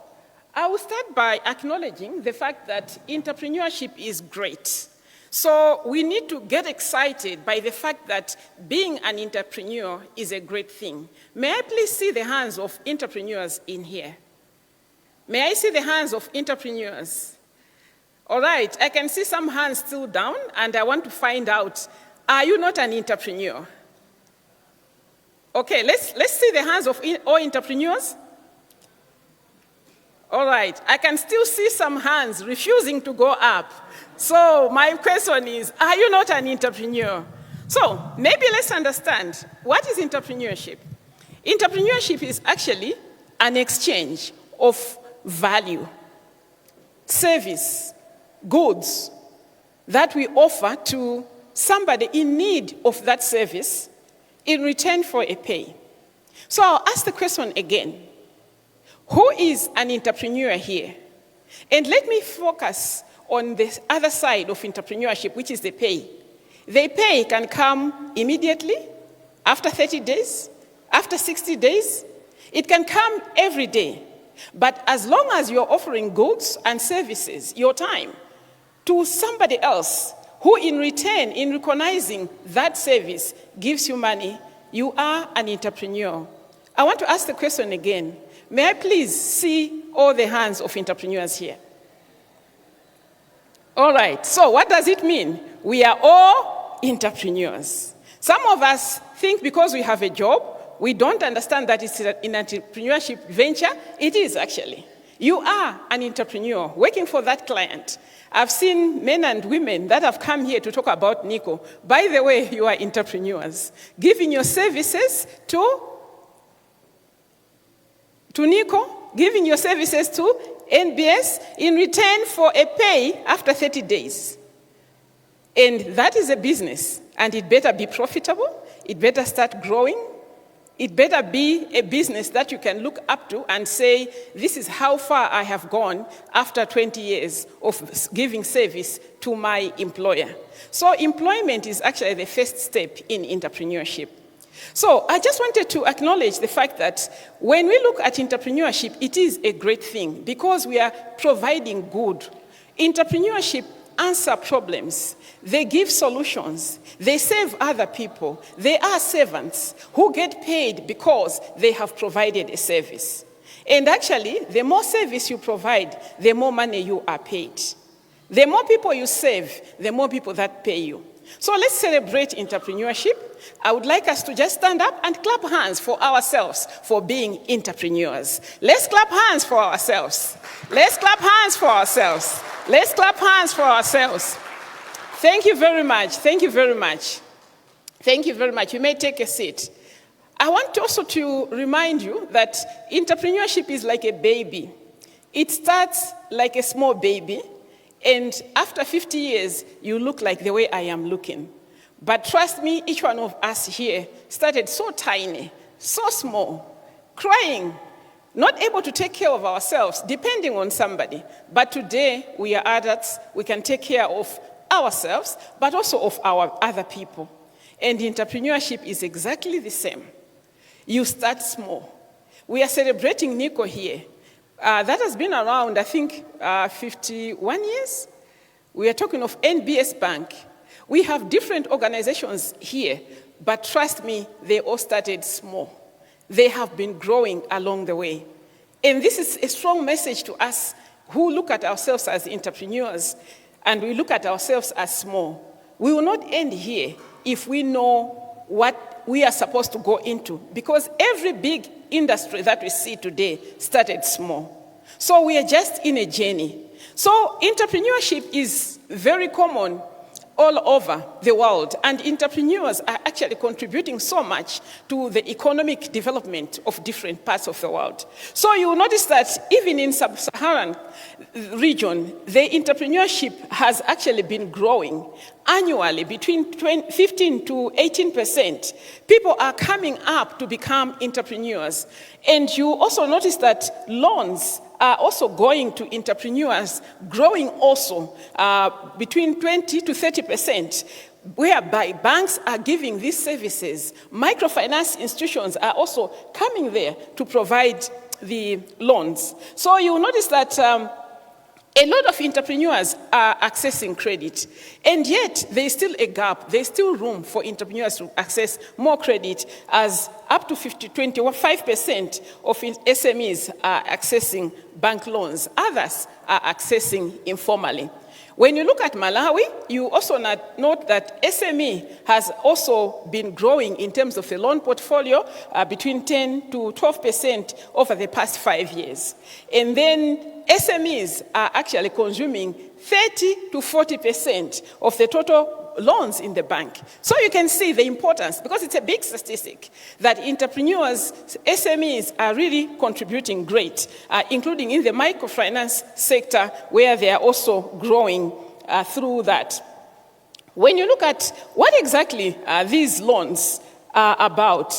I will start by acknowledging the fact that entrepreneurship is great. So we need to get excited by the fact that being an entrepreneur is a great thing. May I please see the hands of entrepreneurs in here? May I see the hands of entrepreneurs? All right, I can see some hands still down, and I want to find out, are you not an entrepreneur? Okay, let's see the hands of all entrepreneurs. All right, I can still see some hands refusing to go up. So my question is, are you not an entrepreneur? So maybe let's understand, what is entrepreneurship? Entrepreneurship is actually an exchange of value, service, goods that we offer to somebody in need of that service in return for a pay. So I'll ask the question again. Who is an entrepreneur here? And let me focus on the other side of entrepreneurship, which is the pay. The pay can come immediately, after 30 days, after 60 days. It can come every day. But as long as you're offering goods and services, your time, to somebody else, who in return, in recognizing that service, gives you money, you are an entrepreneur. I want to ask the question again. May I please see all the hands of entrepreneurs here? All right, so what does it mean? We are all entrepreneurs. Some of us think because we have a job, we don't understand that it's an entrepreneurship venture. It is actually. You are an entrepreneur working for that client. I've seen men and women that have come here to talk about Nico. By the way, you are entrepreneurs. Giving your services to Nico, giving your services to NBS in return for a pay after 30 days. And that is a business, and it better be profitable, it better start growing, it better be a business that you can look up to and say, this is how far I have gone after 20 years of giving service to my employer. So employment is actually the first step in entrepreneurship. So I just wanted to acknowledge the fact that when we look at entrepreneurship, it is a great thing because we are providing good. Entrepreneurship answer problems. They give solutions. They save other people. They are servants who get paid because they have provided a service. And actually, the more service you provide, the more money you are paid. The more people you save, the more people that pay you. So let's celebrate entrepreneurship. I would like us to just stand up and clap hands for ourselves for being entrepreneurs. Let's clap hands for ourselves. Let's clap hands for ourselves. Let's clap hands for ourselves. Thank you very much. Thank you very much. Thank you very much. You may take a seat. I want also to remind you that entrepreneurship is like a baby. It starts like a small baby. And after 50 years, you look like the way I am looking. But trust me, each one of us here started so tiny, so small, crying, not able to take care of ourselves, depending on somebody. But today, we are adults. We can take care of ourselves, but also of our other people. And entrepreneurship is exactly the same. You start small. We are celebrating Nico here. That has been around, I think, 51 years. We are talking of NBS Bank. We have different organizations here, but trust me, they all started small. They have been growing along the way. And this is a strong message to us who look at ourselves as entrepreneurs and we look at ourselves as small. We will not end here if we know what we are supposed to go into, because every big industry that we see today started small. So we are just in a journey. So entrepreneurship is very common all over the world, and entrepreneurs are actually contributing so much to the economic development of different parts of the world. So you will notice that even in sub-Saharan region, the entrepreneurship has actually been growing annually between 15 to 18%. People are coming up to become entrepreneurs. And you also notice that loans are also going to entrepreneurs, growing also between 20 to 30%, whereby banks are giving these services. Microfinance institutions are also coming there to provide the loans. So you notice that a lot of entrepreneurs are accessing credit, and yet there is still a gap. There is still room for entrepreneurs to access more credit, as up to 25% of SMEs are accessing bank loans. Others are accessing informally. When you look at Malawi, you also note that SME has also been growing in terms of the loan portfolio between 10 to 12% over the past 5 years. And then SMEs are actually consuming 30 to 40% of the total loans in the bank. So you can see the importance, because it's a big statistic, that entrepreneurs, SMEs are really contributing great, including in the microfinance sector, where they are also growing through that. When you look at what exactly these loans are about,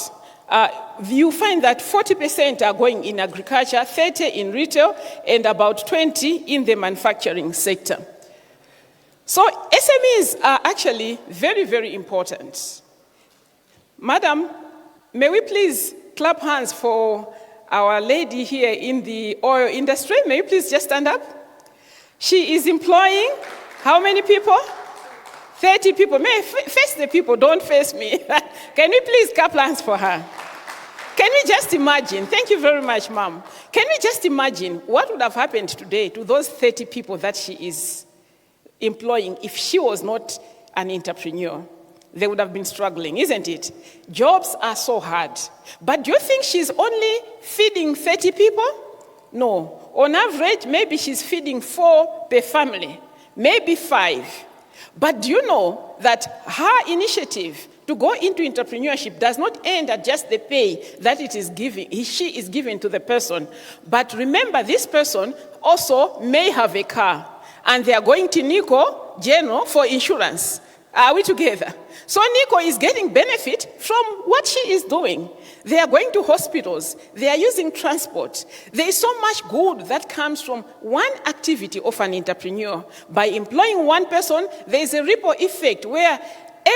you find that 40% are going in agriculture, 30% in retail, and about 20% in the manufacturing sector. So SMEs are actually very, very important. Madam, may we please clap hands for our lady here in the oil industry? May you please just stand up? She is employing how many people? 30 people. May I face the people, don't face me. Can we please clap hands for her? Can we just imagine, thank you very much, ma'am. Can we just imagine what would have happened today to those 30 people that she is employing if she was not an entrepreneur? They would have been struggling, isn't it? Jobs are so hard. But do you think she's only feeding 30 people? No. On average, maybe she's feeding 4 per family, maybe 5. But do you know that her initiative to go into entrepreneurship does not end at just the pay that it is giving, she is giving to the person. But remember, this person also may have a car, and they are going to Nico General for insurance. Are we together? So Nico is getting benefit from what she is doing. They are going to hospitals. They are using transport. There is so much good that comes from one activity of an entrepreneur. By employing one person, there is a ripple effect where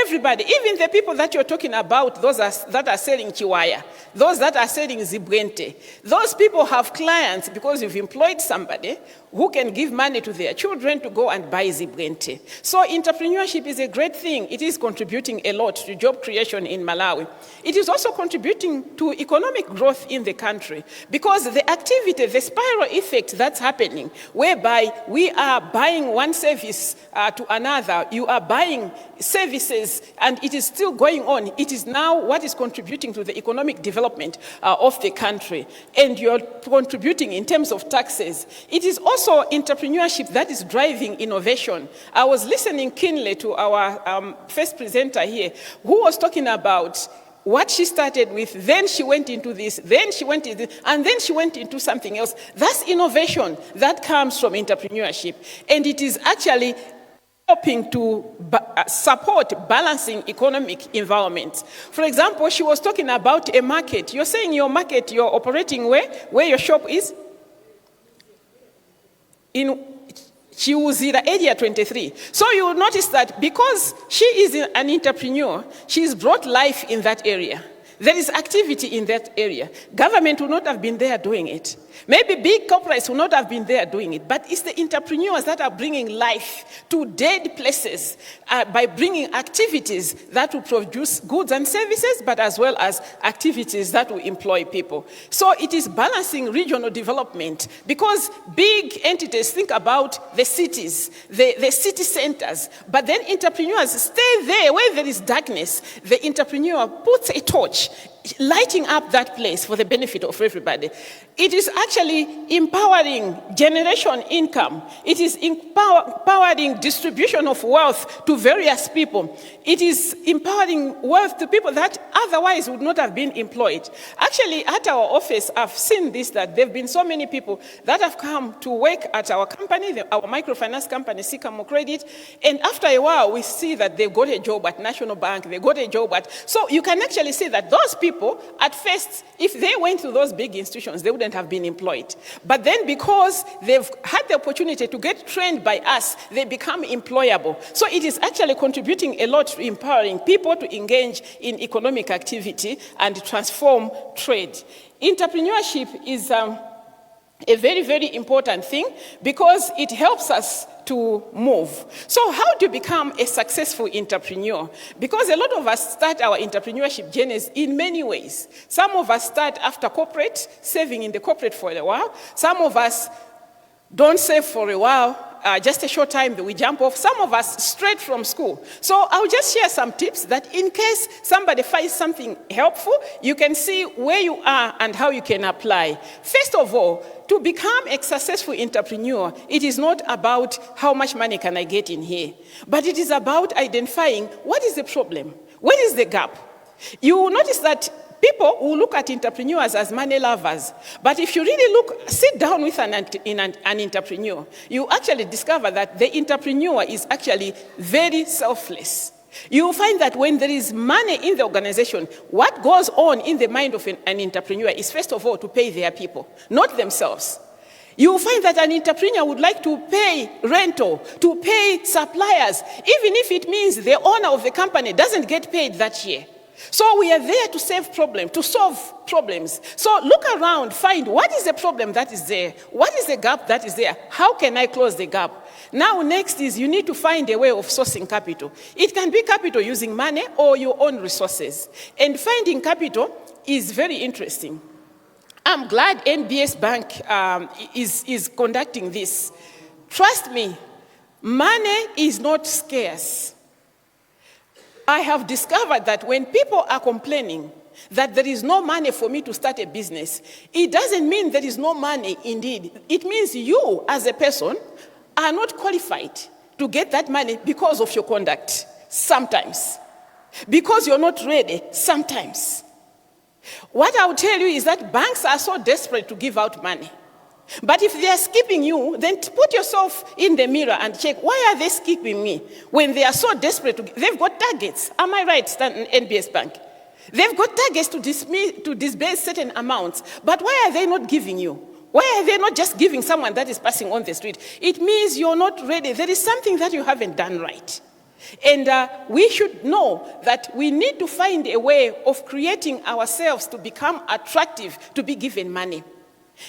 everybody, even the people that you're talking about, those that are selling chiwaya, those that are selling zibwente, those people have clients because you've employed somebody who can give money to their children to go and buy zibwente. So entrepreneurship is a great thing. It is contributing a lot to job creation in Malawi. It is also contributing to economic growth in the country, because the activity, the spiral effect that's happening, whereby we are buying one service to another, you are buying services, and it is still going on. It is now what is contributing to the economic development of the country. And you're contributing in terms of taxes. It is also entrepreneurship that is driving innovation. I was listening keenly to our first presenter here, who was talking about what she started with, then she went into this, then she went into this, and then she went into something else. That's innovation that comes from entrepreneurship. And it is actually helping to support balancing economic environments. For example, she was talking about a market. You're saying your market, you're operating where your shop is? In Chiuzira area 23. So you will notice that because she is an entrepreneur, she's brought life in that area. There is activity in that area. Government would not have been there doing it. Maybe big corporates would not have been there doing it. But it's the entrepreneurs that are bringing life to dead places by bringing activities that will produce goods and services, but as well as activities that will employ people. So it is balancing regional development, because big entities think about the cities, the city centers, but then entrepreneurs stay there where there is darkness. The entrepreneur puts a torch, lighting up that place for the benefit of everybody. It is actually empowering generation income. It is empowering distribution of wealth to various people. It is empowering wealth to people that otherwise would not have been employed. Actually, at our office, I've seen this, that there have been so many people that have come to work at our company, our microfinance company, Sikamo Credit, and after a while, we see that they've got a job at National Bank, they got a job at... So you can actually see that those people, at first, if they went to those big institutions, they wouldn't have been employed. But then because they've had the opportunity to get trained by us, they become employable. So it is actually contributing a lot to empowering people to engage in economic activity and transform trade. Entrepreneurship is a very, very important thing, because it helps us to move. So how do you become a successful entrepreneur? Because a lot of us start our entrepreneurship journeys in many ways. Some of us start after corporate, saving in the corporate for a while. Some of us don't save for a while. Just a short time, we jump off. Some of us straight from school. So I'll just share some tips that in case somebody finds something helpful, you can see where you are and how you can apply. First of all, to become a successful entrepreneur, it is not about how much money can I get in here, but it is about identifying what is the problem, what is the gap. You will notice that people will look at entrepreneurs as money lovers, but if you really sit down with an entrepreneur, you actually discover that the entrepreneur is actually very selfless. You will find that when there is money in the organization, what goes on in the mind of an entrepreneur is first of all to pay their people, not themselves. You will find that an entrepreneur would like to pay rental, to pay suppliers, even if it means the owner of the company doesn't get paid that year. So we are there to solve problems. So look around, find what is the problem that is there, what is the gap that is there, how can I close the gap? Now next is you need to find a way of sourcing capital. It can be capital using money or your own resources. And finding capital is very interesting. I'm glad NBS Bank is conducting this. Trust me, money is not scarce. I have discovered that when people are complaining that there is no money for me to start a business, it doesn't mean there is no money indeed. It means you as a person are not qualified to get that money because of your conduct, sometimes. Because you're not ready, sometimes. What I will tell you is that banks are so desperate to give out money. But if they are skipping you, then put yourself in the mirror and check, why are they skipping me? When they are so desperate, they've got targets. Am I right, NBS Bank? They've got targets to disburse certain amounts. But why are they not giving you? Why are they not just giving someone that is passing on the street? It means you're not ready. There is something that you haven't done right. And we should know that we need to find a way of creating ourselves to become attractive to be given money.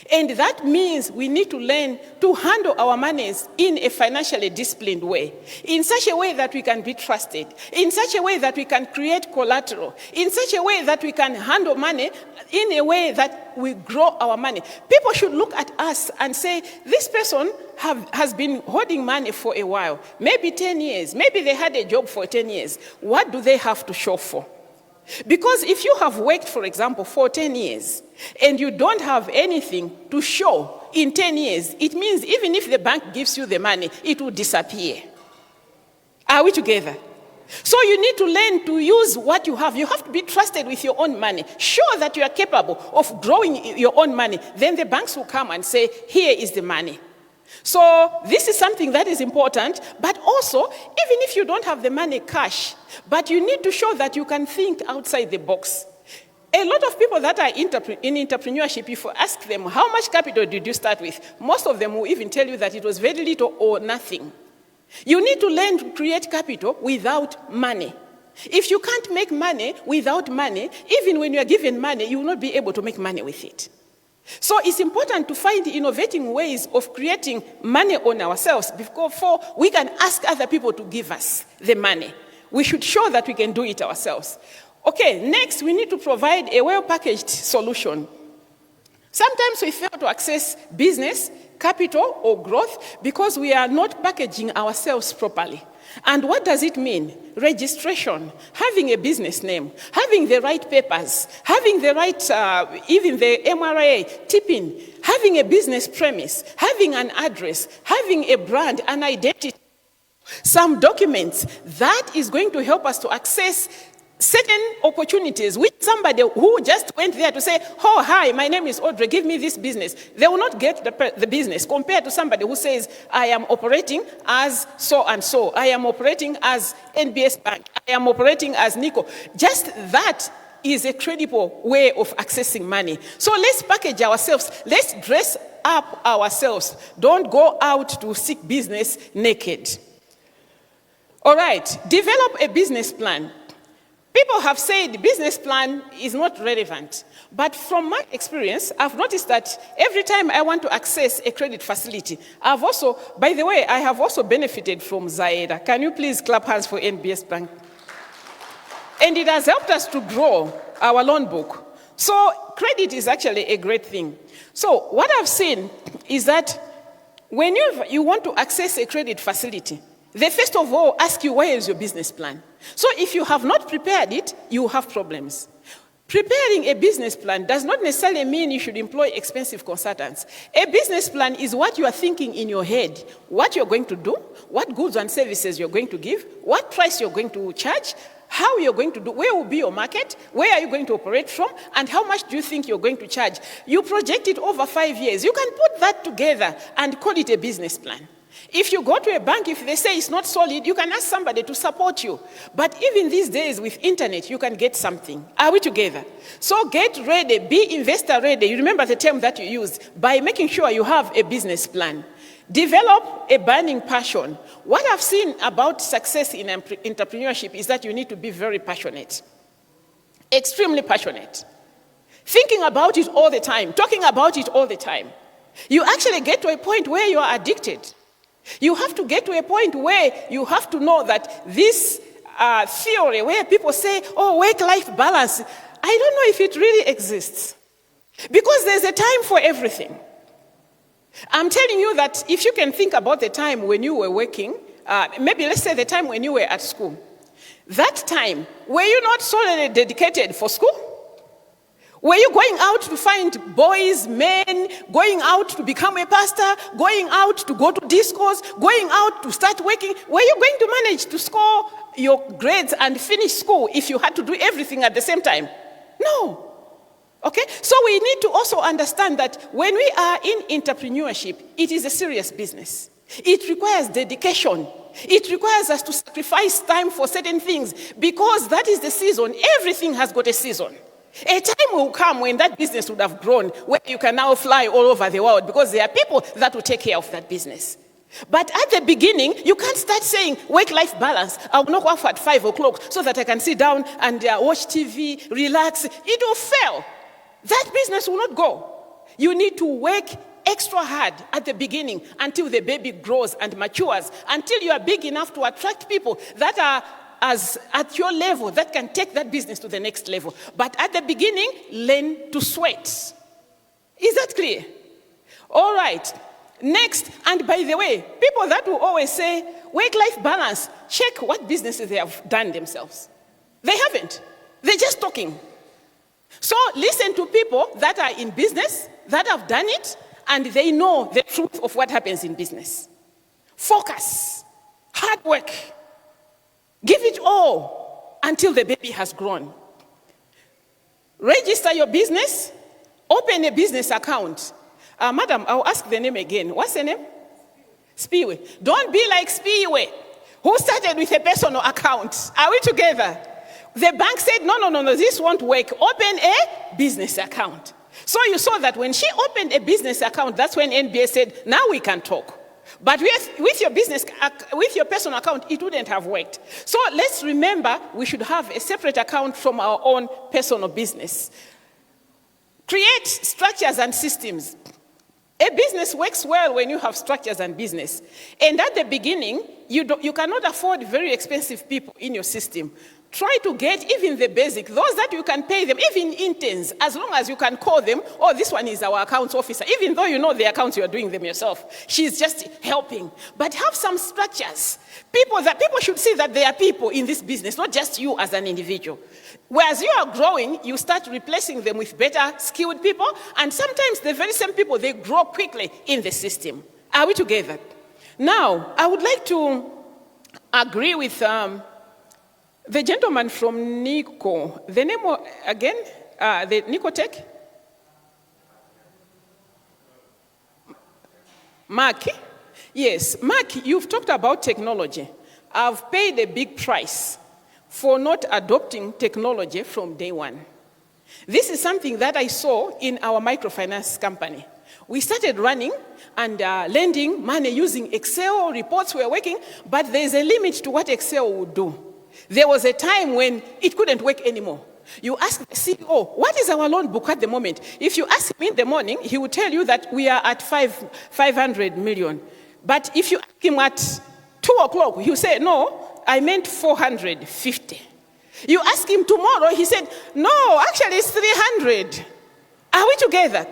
And that means we need to learn to handle our monies in a financially disciplined way, in such a way that we can be trusted, in such a way that we can create collateral, in such a way that we can handle money in a way that we grow our money. People should look at us and say, this person has been holding money for a while, maybe 10 years, maybe they had a job for 10 years. What do they have to show for? Because if you have worked, for example, for 10 years, and you don't have anything to show in 10 years, it means even if the bank gives you the money, it will disappear. Are we together? So you need to learn to use what you have. You have to be trusted with your own money. Show that you are capable of growing your own money. Then the banks will come and say, here is the money. So this is something that is important, but also, even if you don't have the money cash, but you need to show that you can think outside the box. A lot of people that are in entrepreneurship, if you ask them, how much capital did you start with? Most of them will even tell you that it was very little or nothing. You need to learn to create capital without money. If you can't make money without money, even when you are given money, you will not be able to make money with it. So it's important to find innovating ways of creating money on ourselves before we can ask other people to give us the money. We should show that we can do it ourselves. Okay, next we need to provide a well-packaged solution. Sometimes we fail to access business, capital, or growth because we are not packaging ourselves properly. And what does it mean? Registration, having a business name, having the right papers, having the right, even the MRA, tipping, having a business premise, having an address, having a brand, an identity, some documents. That is going to help us to access certain opportunities with somebody who just went there to say, oh, hi, my name is Audrey, give me this business. They will not get the business compared to somebody who says, I am operating as so-and-so. I am operating as NBS Bank. I am operating as Nico. Just that is a credible way of accessing money. So let's package ourselves. Let's dress up ourselves. Don't go out to seek business naked. All right, develop a business plan. People have said business plan is not relevant. But from my experience, I've noticed that every time I want to access a credit facility, by the way, I have also benefited from Zaeda. Can you please clap hands for NBS Bank? And it has helped us to grow our loan book. So credit is actually a great thing. So what I've seen is that when you want to access a credit facility, they first of all ask you, where is your business plan? So if you have not prepared it, you have problems. Preparing a business plan does not necessarily mean you should employ expensive consultants. A business plan is what you are thinking in your head, what you're going to do, what goods and services you're going to give, what price you're going to charge, how you're going to do, where will be your market, where are you going to operate from, and how much do you think you're going to charge. You project it over 5 years. You can put that together and call it a business plan. If you go to a bank, if they say it's not solid, you can ask somebody to support you. But even these days with internet, you can get something. Are we together? So get ready, be investor ready. You remember the term that you used, by making sure you have a business plan. Develop a burning passion. What I've seen about success in entrepreneurship is that you need to be very passionate. Extremely passionate. Thinking about it all the time, talking about it all the time. You actually get to a point where you are addicted. You have to get to a point where you have to know that this theory where people say, oh, work-life balance, I don't know if it really exists. Because there's a time for everything. I'm telling you that if you can think about the time when you were working, maybe let's say the time when you were at school, that time, were you not solely dedicated for school? Were you going out to find boys, men, going out to become a pastor, going out to go to discos, going out to start working? Were you going to manage to score your grades and finish school if you had to do everything at the same time? No. Okay? So we need to also understand that when we are in entrepreneurship, it is a serious business. It requires dedication. It requires us to sacrifice time for certain things because that is the season. Everything has got a season. A time will come when that business would have grown, where you can now fly all over the world because there are people that will take care of that business. But at the beginning, you can't start saying work-life balance. I will not work at 5 o'clock so that I can sit down and watch TV, relax. It will fail. That business will not go. You need to work extra hard at the beginning until the baby grows and matures, until you are big enough to attract people that are as at your level that can take that business to the next level. But at the beginning, learn to sweat. Is that clear? All right. Next, and by the way, people that will always say, work-life balance, check what businesses they have done themselves. They haven't. They're just talking. So listen to people that are in business, that have done it, and they know the truth of what happens in business. Focus. Hard work. Give it all until the baby has grown. Register your business. Open a business account. Madam, I'll ask the name again. What's the name? Spiwe. Don't be like Spiwe, who started with a personal account. Are we together? The bank said, no, this won't work. Open a business account. So you saw that when she opened a business account, that's when NBA said, now we can talk. But with your personal account, it wouldn't have worked. So let's remember, we should have a separate account from our own personal business. Create structures and systems. A business works well when you have structures and business. And at the beginning, you cannot afford very expensive people in your system. Try to get even the basic, those that you can pay them, even interns, as long as you can call them, oh, this one is our accounts officer, even though you know the accounts, you are doing them yourself. She's just helping. But have some structures. People should see that there are people in this business, not just you as an individual. Whereas you are growing, you start replacing them with better skilled people, and sometimes the very same people, they grow quickly in the system. Are we together? Now, I would like to agree with the gentleman from Nico. The name again, the Nicotech? Mark? Yes, Mark, you've talked about technology. I've paid a big price for not adopting technology from day one. This is something that I saw in our microfinance company. We started running and lending money using Excel, reports were working, but there's a limit to what Excel would do. There was a time when it couldn't work anymore. You ask the CEO, what is our loan book at the moment? If you ask him in the morning, he will tell you that we are at 500 million. But if you ask him at 2 o'clock, he'll say, no, I meant 450. You ask him tomorrow, he said, no, actually it's 300. Are we together?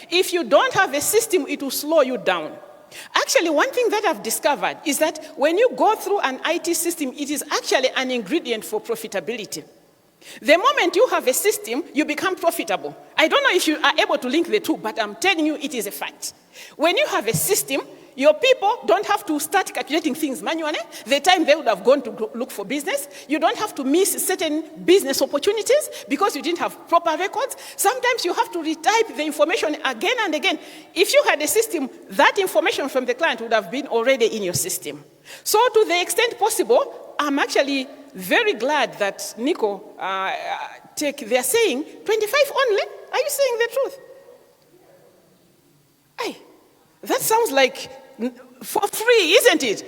If you don't have a system, it will slow you down. Actually, one thing that I've discovered is that when you go through an IT system, it is actually an ingredient for profitability. The moment you have a system, you become profitable. I don't know if you are able to link the two, but I'm telling you it is a fact. When you have a system, your people don't have to start calculating things manually. The time they would have gone to look for business. You don't have to miss certain business opportunities because you didn't have proper records. Sometimes you have to retype the information again and again. If you had a system, that information from the client would have been already in your system. So to the extent possible, I'm actually very glad that Nico they're saying 25 only. Are you saying the truth? Aye, that sounds like for free, isn't it?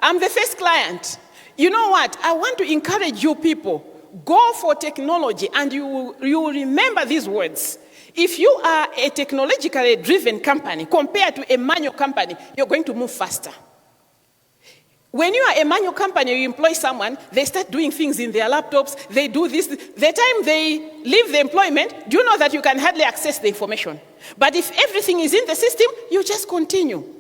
I'm the first client. You know what? I want to encourage you people, go for technology and you will remember these words. If you are a technologically driven company compared to a manual company, you're going to move faster. When you are a manual company, you employ someone, they start doing things in their laptops, they do this. The time they leave the employment, do you know that you can hardly access the information? But if everything is in the system, you just continue.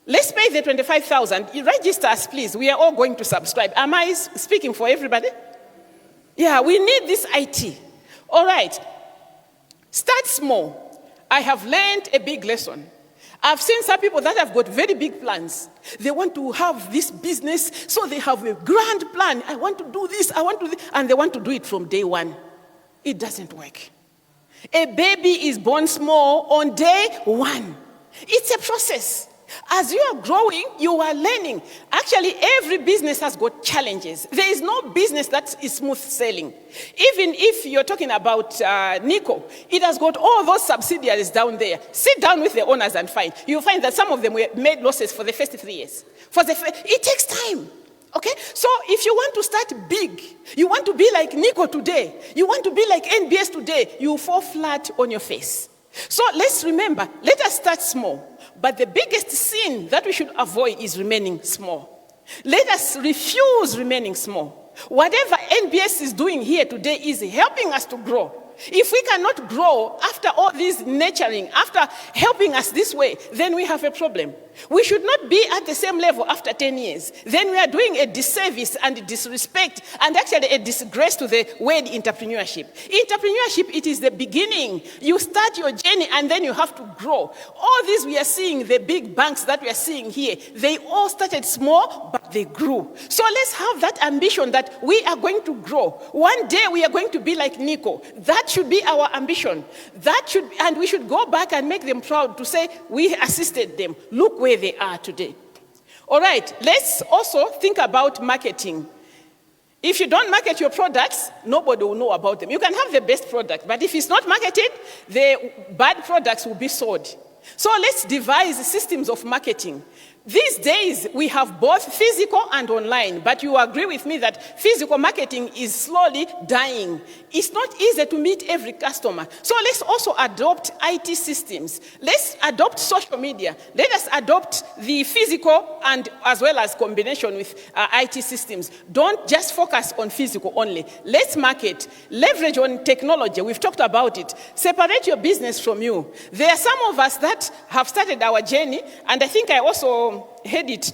Let's pay the 25,000. Register us, please. We are all going to subscribe. Am I speaking for everybody? Yeah, we need this IT. All right. Start small. I have learned a big lesson. I've seen some people that have got very big plans. They want to have this business, so they have a grand plan. I want to do this, I want to do this, and they want to do it from day one. It doesn't work. A baby is born small on day one. It's a process. As you are growing, you are learning. Actually, every business has got challenges. There is no business that is smooth sailing. Even if you're talking about Nico, it has got all those subsidiaries down there. Sit down with the owners and find. You'll find that some of them made losses for the first 3 years. It takes time. Okay? So if you want to start big, you want to be like Nico today, you want to be like NBS today, you fall flat on your face. So let's remember, let us start small. But the biggest sin that we should avoid is remaining small. Let us refuse remaining small. Whatever NBS is doing here today is helping us to grow. If we cannot grow after all this nurturing, after helping us this way, then we have a problem. We should not be at the same level after 10 years. Then we are doing a disservice and disrespect and actually a disgrace to the word entrepreneurship. Entrepreneurship, it is the beginning. You start your journey and then you have to grow. All these we are seeing, the big banks that we are seeing here, they all started small, but they grew. So let's have that ambition that we are going to grow. One day we are going to be like Nico. That should be our ambition. And we should go back and make them proud to say we assisted them. Look where they are today. All right, let's also think about marketing. If you don't market your products, nobody will know about them. You can have the best product, but if it's not marketed, the bad products will be sold. So let's devise systems of marketing. These days, we have both physical and online, but you agree with me that physical marketing is slowly dying. It's not easy to meet every customer. So let's also adopt IT systems. Let's adopt social media. Let us adopt the physical and as well as combination with IT systems. Don't just focus on physical only. Let's market. Leverage on technology. We've talked about it. Separate your business from you. There are some of us that have started our journey, and I think I also heard it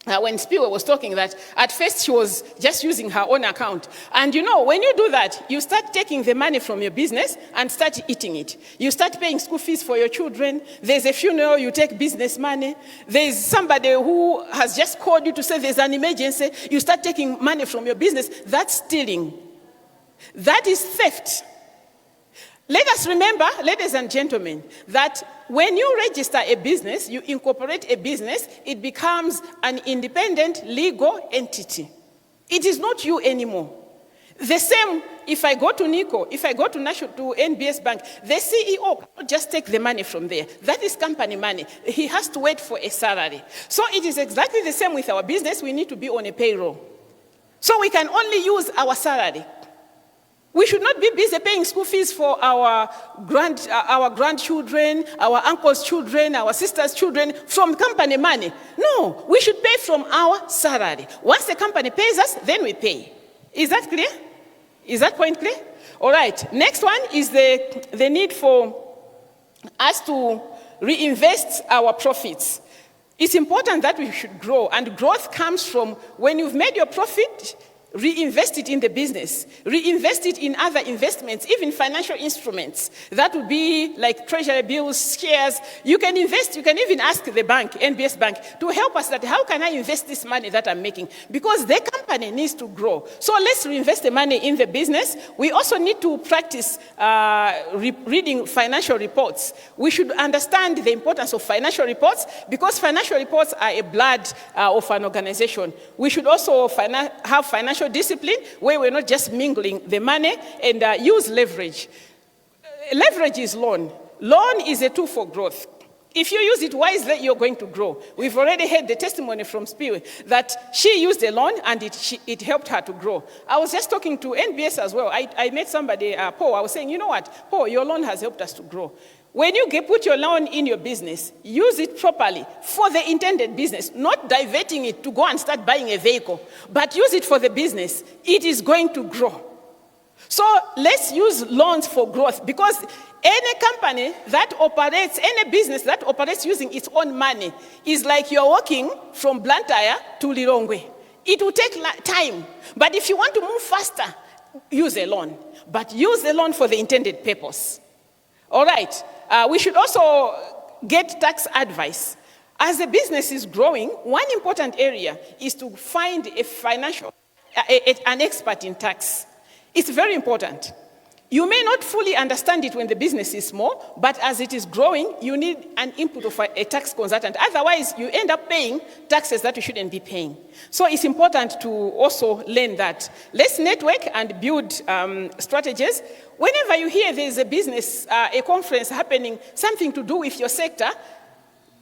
when Spiwe was talking that at first she was just using her own account. And you know, when you do that, you start taking the money from your business and start eating it. You start paying school fees for your children. There's a funeral, you take business money. There's somebody who has just called you to say there's an emergency. You start taking money from your business. That's stealing. That is theft. Let us remember, ladies and gentlemen, that when you register a business, you incorporate a business, it becomes an independent legal entity. It is not you anymore. The same, if I go to Nico, if I go to NBS Bank, the CEO cannot just take the money from there. That is company money. He has to wait for a salary. So it is exactly the same with our business. We need to be on a payroll. So we can only use our salary. We should not be busy paying school fees for our grandchildren, our uncles' children, our sisters' children from company money. No, we should pay from our salary. Once the company pays us, then we pay. Is that clear? Is that point clear? All right. Next one is the need for us to reinvest our profits. It's important that we should grow, and growth comes from when you've made your profit, reinvest it in the business, reinvest it in other investments, even financial instruments. That would be like treasury bills, shares. You can invest, you can even ask the bank, NBS Bank, to help us that how can I invest this money that I'm making? Because the company needs to grow. So let's reinvest the money in the business. We also need to practice reading financial reports. We should understand the importance of financial reports because financial reports are a blood of an organization. We should also have financial discipline where we're not just mingling the money and use leverage. Leverage is loan. Loan is a tool for growth. If you use it wisely, you're going to grow. We've already heard the testimony from Spiwe that she used a loan and it helped her to grow. I was just talking to NBS as well. I met somebody, Paul. I was saying, you know what, Paul, your loan has helped us to grow. When you put your loan in your business, use it properly for the intended business, not diverting it to go and start buying a vehicle, but use it for the business. It is going to grow. So let's use loans for growth because any company that operates, any business that operates using its own money is like you're walking from Blantyre to Lilongwe. It will take time, but if you want to move faster, use a loan, but use the loan for the intended purpose. All right. We should also get tax advice. As the business is growing, one important area is to find an expert in tax. It's very important. You may not fully understand it when the business is small, but as it is growing, you need an input of a tax consultant. Otherwise, you end up paying taxes that you shouldn't be paying. So it's important to also learn that. Let's network and build strategies. Whenever you hear there's a business, a conference happening, something to do with your sector,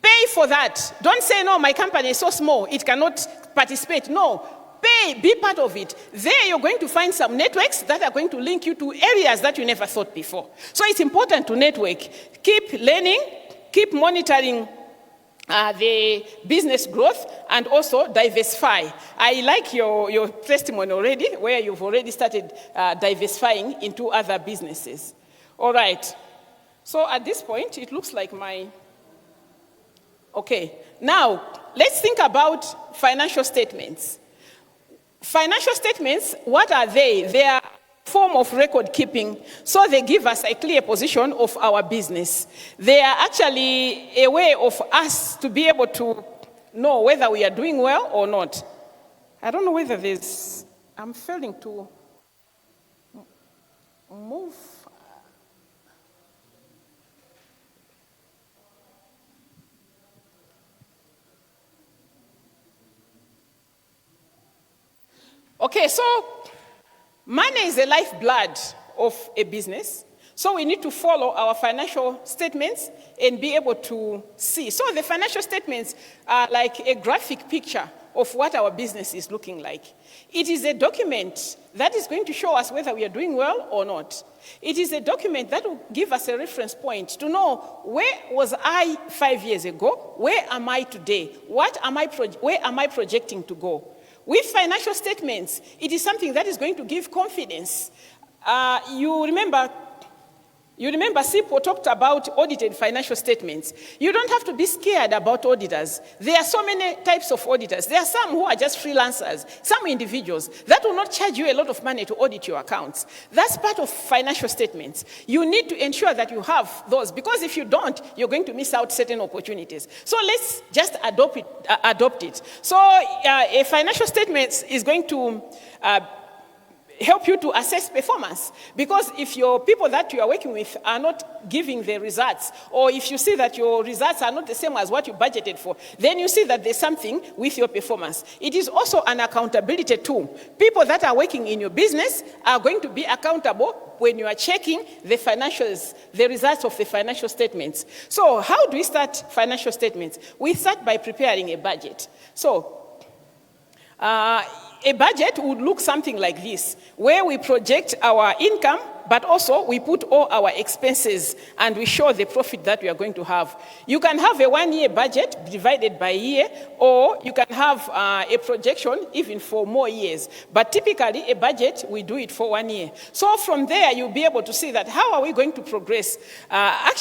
pay for that. Don't say, no, my company is so small, it cannot participate. No. Pay, be part of it. There you're going to find some networks that are going to link you to areas that you never thought before. So it's important to network. Keep learning, keep monitoring the business growth, and also diversify. I like your testimony already, where you've already started diversifying into other businesses. All right. So at this point, it looks like Okay. Now, let's think about financial statements. Financial statements, what are they? They are a form of record keeping, so they give us a clear position of our business. They are actually a way of us to be able to know whether we are doing well or not. I don't know whether I'm failing to move. Okay, so money is the lifeblood of a business. So we need to follow our financial statements and be able to see. So the financial statements are like a graphic picture of what our business is looking like. It is a document that is going to show us whether we are doing well or not. It is a document that will give us a reference point to know where was I 5 years ago, where am I today, where am I projecting to go. With financial statements, it is something that is going to give confidence. You remember Sipo talked about audited financial statements. You don't have to be scared about auditors. There are so many types of auditors. There are some who are just freelancers, some individuals that will not charge you a lot of money to audit your accounts. That's part of financial statements. You need to ensure that you have those, because if you don't, you're going to miss out certain opportunities. So let's just adopt it. So a financial statement is going to help you to assess performance. Because if your people that you are working with are not giving the results, or if you see that your results are not the same as what you budgeted for, then you see that there's something with your performance. It is also an accountability tool. People that are working in your business are going to be accountable when you are checking the financials, the results of the financial statements. So how do we start financial statements? We start by preparing a budget. So a budget would look something like this, where we project our income, but also we put all our expenses and we show the profit that we are going to have. You can have a 1-year budget divided by year, or you can have a projection even for more years. But typically, a budget, we do it for 1 year. So from there, you'll be able to see that how are we going to progress? I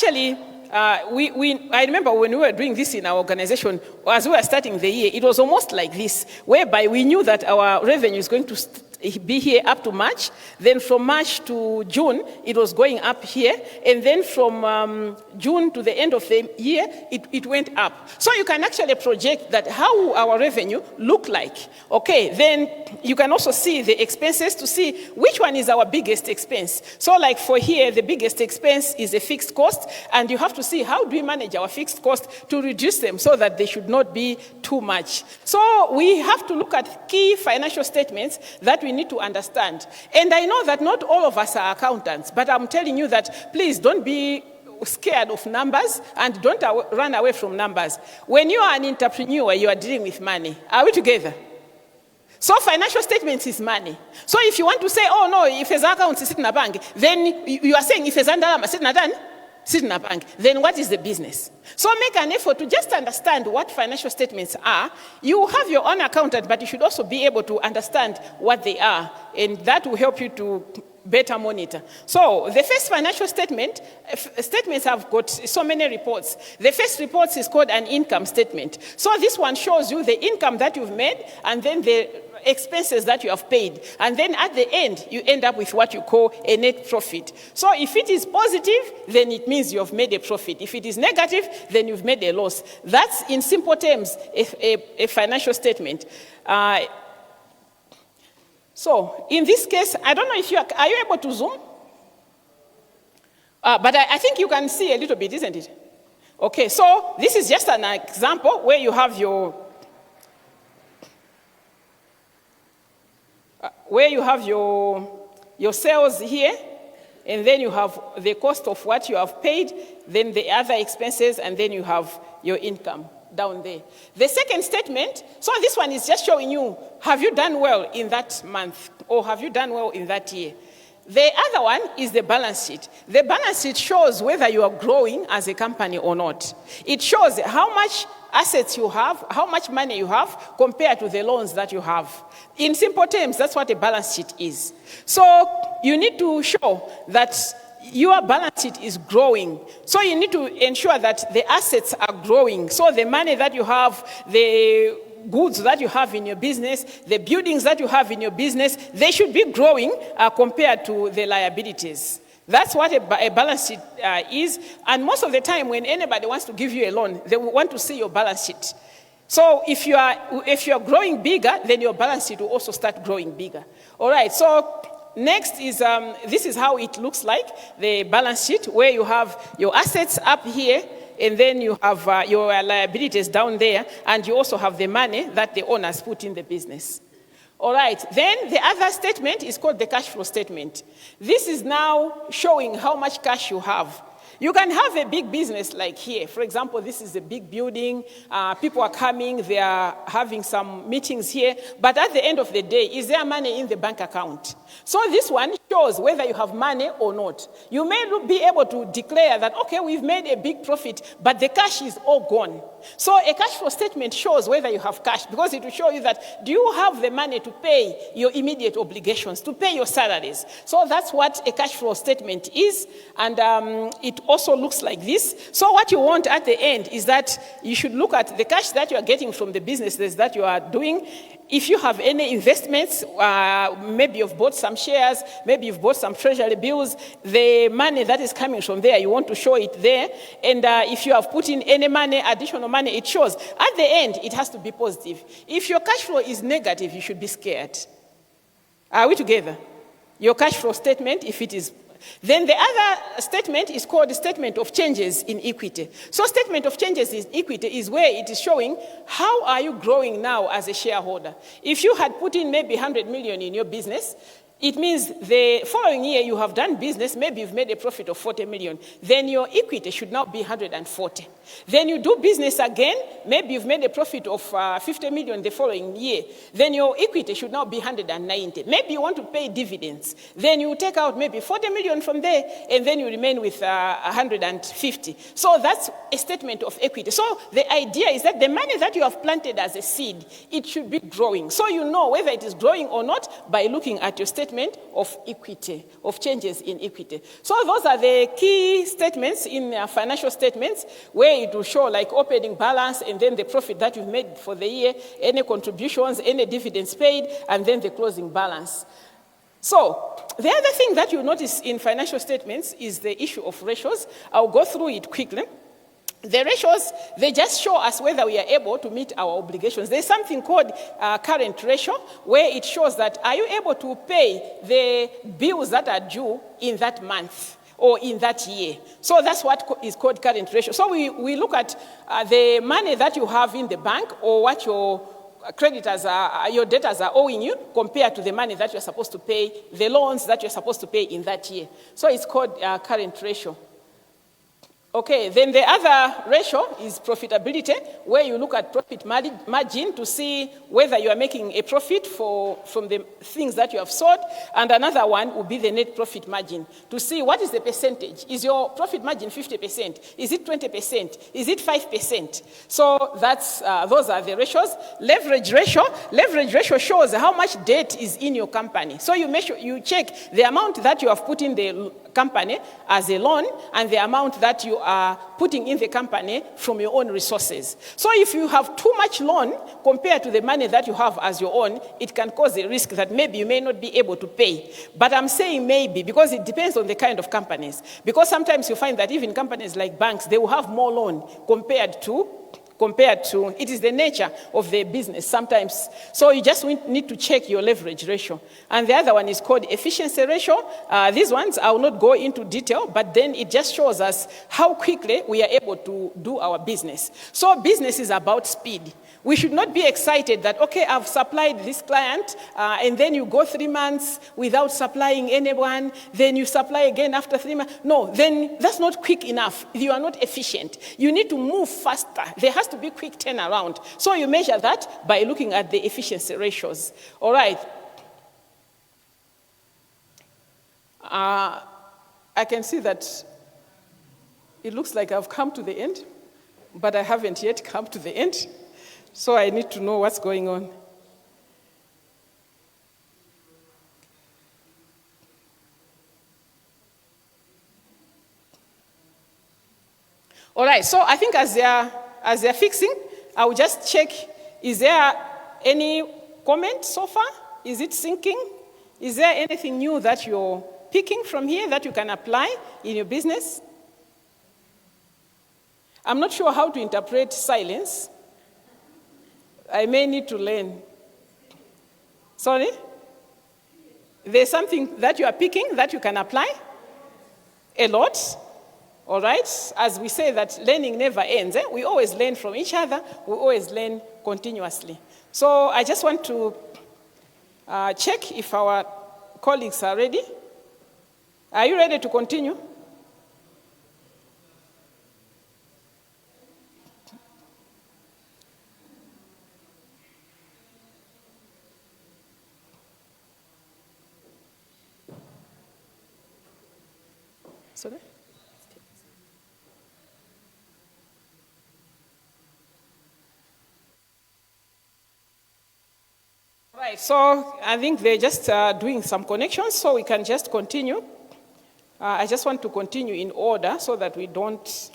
remember when we were doing this in our organization, as we were starting the year, it was almost like this, whereby we knew that our revenue is going to be here up to March. Then from March to June, it was going up here. And then from June to the end of the year, it went up. So you can actually project that how will our revenue look like. Okay, then you can also see the expenses to see which one is our biggest expense. So like for here, the biggest expense is a fixed cost. And you have to see how do we manage our fixed cost to reduce them so that they should not be too much. So we have to look at key financial statements that we need to understand. And I know that not all of us are accountants, but I'm telling you that please don't be scared of numbers and don't run away from numbers. When you are an entrepreneur, you are dealing with money. Are we together? So financial statements is money. So if you want to say, oh no, if his account is sitting in a bank, then you are saying if his andalama sitting in a bank, then what is the business? So make an effort to just understand what financial statements are. You have your own accountant, but you should also be able to understand what they are, and that will help you to better monitor. So the first financial statements have got so many reports. The first report is called an income statement. So this one shows you the income that you've made and then the expenses that you have paid. And then at the end, you end up with what you call a net profit. So if it is positive, then it means you have made a profit. If it is negative, then you've made a loss. That's, in simple terms, a financial statement. So in this case, I don't know if are you able to zoom? But I think you can see a little bit, isn't it? Okay, so this is just an example where you have your sales here, and then you have the cost of what you have paid, then the other expenses, and then you have your income down there. The second statement, so this one is just showing you, have you done well in that month, or have you done well in that year? The other one is the balance sheet. The balance sheet shows whether you are growing as a company or not. It shows how much assets you have, how much money you have compared to the loans that you have. In simple terms, that's what a balance sheet is. So you need to show that your balance sheet is growing. So you need to ensure that the assets are growing. So the money that you have, the goods that you have in your business, the buildings that you have in your business, they should be growing compared to the liabilities. That's what a balance sheet is. And most of the time when anybody wants to give you a loan, they want to see your balance sheet. So if you are growing bigger, then your balance sheet will also start growing bigger. All right, so next is, this is how it looks like, the balance sheet, where you have your assets up here, and then you have your liabilities down there, and you also have the money that the owners put in the business. All right, then the other statement is called the cash flow statement. This is now showing how much cash you have. You can have a big business like here. For example, this is a big building. People are coming. They are having some meetings here. But at the end of the day, is there money in the bank account? So this one shows whether you have money or not. You may be able to declare that, okay, we've made a big profit, but the cash is all gone. So a cash flow statement shows whether you have cash, because it will show you that, do you have the money to pay your immediate obligations, to pay your salaries? So that's what a cash flow statement is, and it also looks like this. So what you want at the end is that you should look at the cash that you are getting from the businesses that you are doing. If you have any investments, maybe you've bought some shares, maybe you've bought some treasury bills, the money that is coming from there, you want to show it there. And if you have put in any money, additional money, it shows. At the end, it has to be positive. If your cash flow is negative, you should be scared. Are we together? Your cash flow statement, if it is... Then the other statement is called the statement of changes in equity. So statement of changes in equity is where it is showing how are you growing now as a shareholder. If you had put in maybe 100 million in your business, it means the following year you have done business, maybe you've made a profit of 40 million, then your equity should now be 140. Then you do business again, maybe you've made a profit of 50 million the following year, then your equity should now be 190. Maybe you want to pay dividends, then you take out maybe 40 million from there, and then you remain with 150. So that's a statement of equity. So the idea is that the money that you have planted as a seed, it should be growing. So you know whether it is growing or not by looking at your statement statement of equity, of changes in equity. So those are the key statements in financial statements where it will show like opening balance and then the profit that you've made for the year, any contributions, any dividends paid, and then the closing balance. So the other thing that you notice in financial statements is the issue of ratios. I'll go through it quickly. The ratios, they just show us whether we are able to meet our obligations. There's something called current ratio, where it shows that are you able to pay the bills that are due in that month or in that year. So that's what is called current ratio. So we look at the money that you have in the bank or what your creditors your debtors are owing you compared to the money that you're supposed to pay, the loans that you're supposed to pay in that year. So it's called current ratio. Okay, then the other ratio is profitability, where you look at profit margin to see whether you are making a profit from the things that you have sold, and another one will be the net profit margin, to see what is the percentage. Is your profit margin 50%? Is it 20%? Is it 5%? So that's, those are the ratios. Leverage ratio shows how much debt is in your company. So you make sure you check the amount that you have put in the company as a loan and the amount that you are putting in the company from your own resources. So if you have too much loan compared to the money that you have as your own, it can cause a risk that maybe you may not be able to pay. But I'm saying maybe because it depends on the kind of companies. Because sometimes you find that even companies like banks, they will have more loan compared to, it is the nature of the business sometimes. So you just need to check your leverage ratio. And the other one is called efficiency ratio. These ones I will not go into detail, but then it just shows us how quickly we are able to do our business. So business is about speed. We should not be excited that, okay, I've supplied this client, and then you go 3 months without supplying anyone, then you supply again after 3 months. No, then that's not quick enough. You are not efficient. You need to move faster. There has to be quick turnaround. So you measure that by looking at the efficiency ratios. All right. I can see that it looks like I've come to the end, but I haven't yet come to the end. So I need to know what's going on. All right, so I think as they're fixing, I will just check, is there any comment so far? Is it syncing? Is there anything new that you're picking from here that you can apply in your business? I'm not sure how to interpret silence. I may need to learn. Sorry? There's something that you are picking that you can apply? A lot? All right? As we say that learning never ends. We always learn from each other. We always learn continuously. So I just want to check if our colleagues are ready. Are you ready to continue? Sorry? Right, so I think they're just doing some connections, so we can just continue. I just want to continue in order so that we don't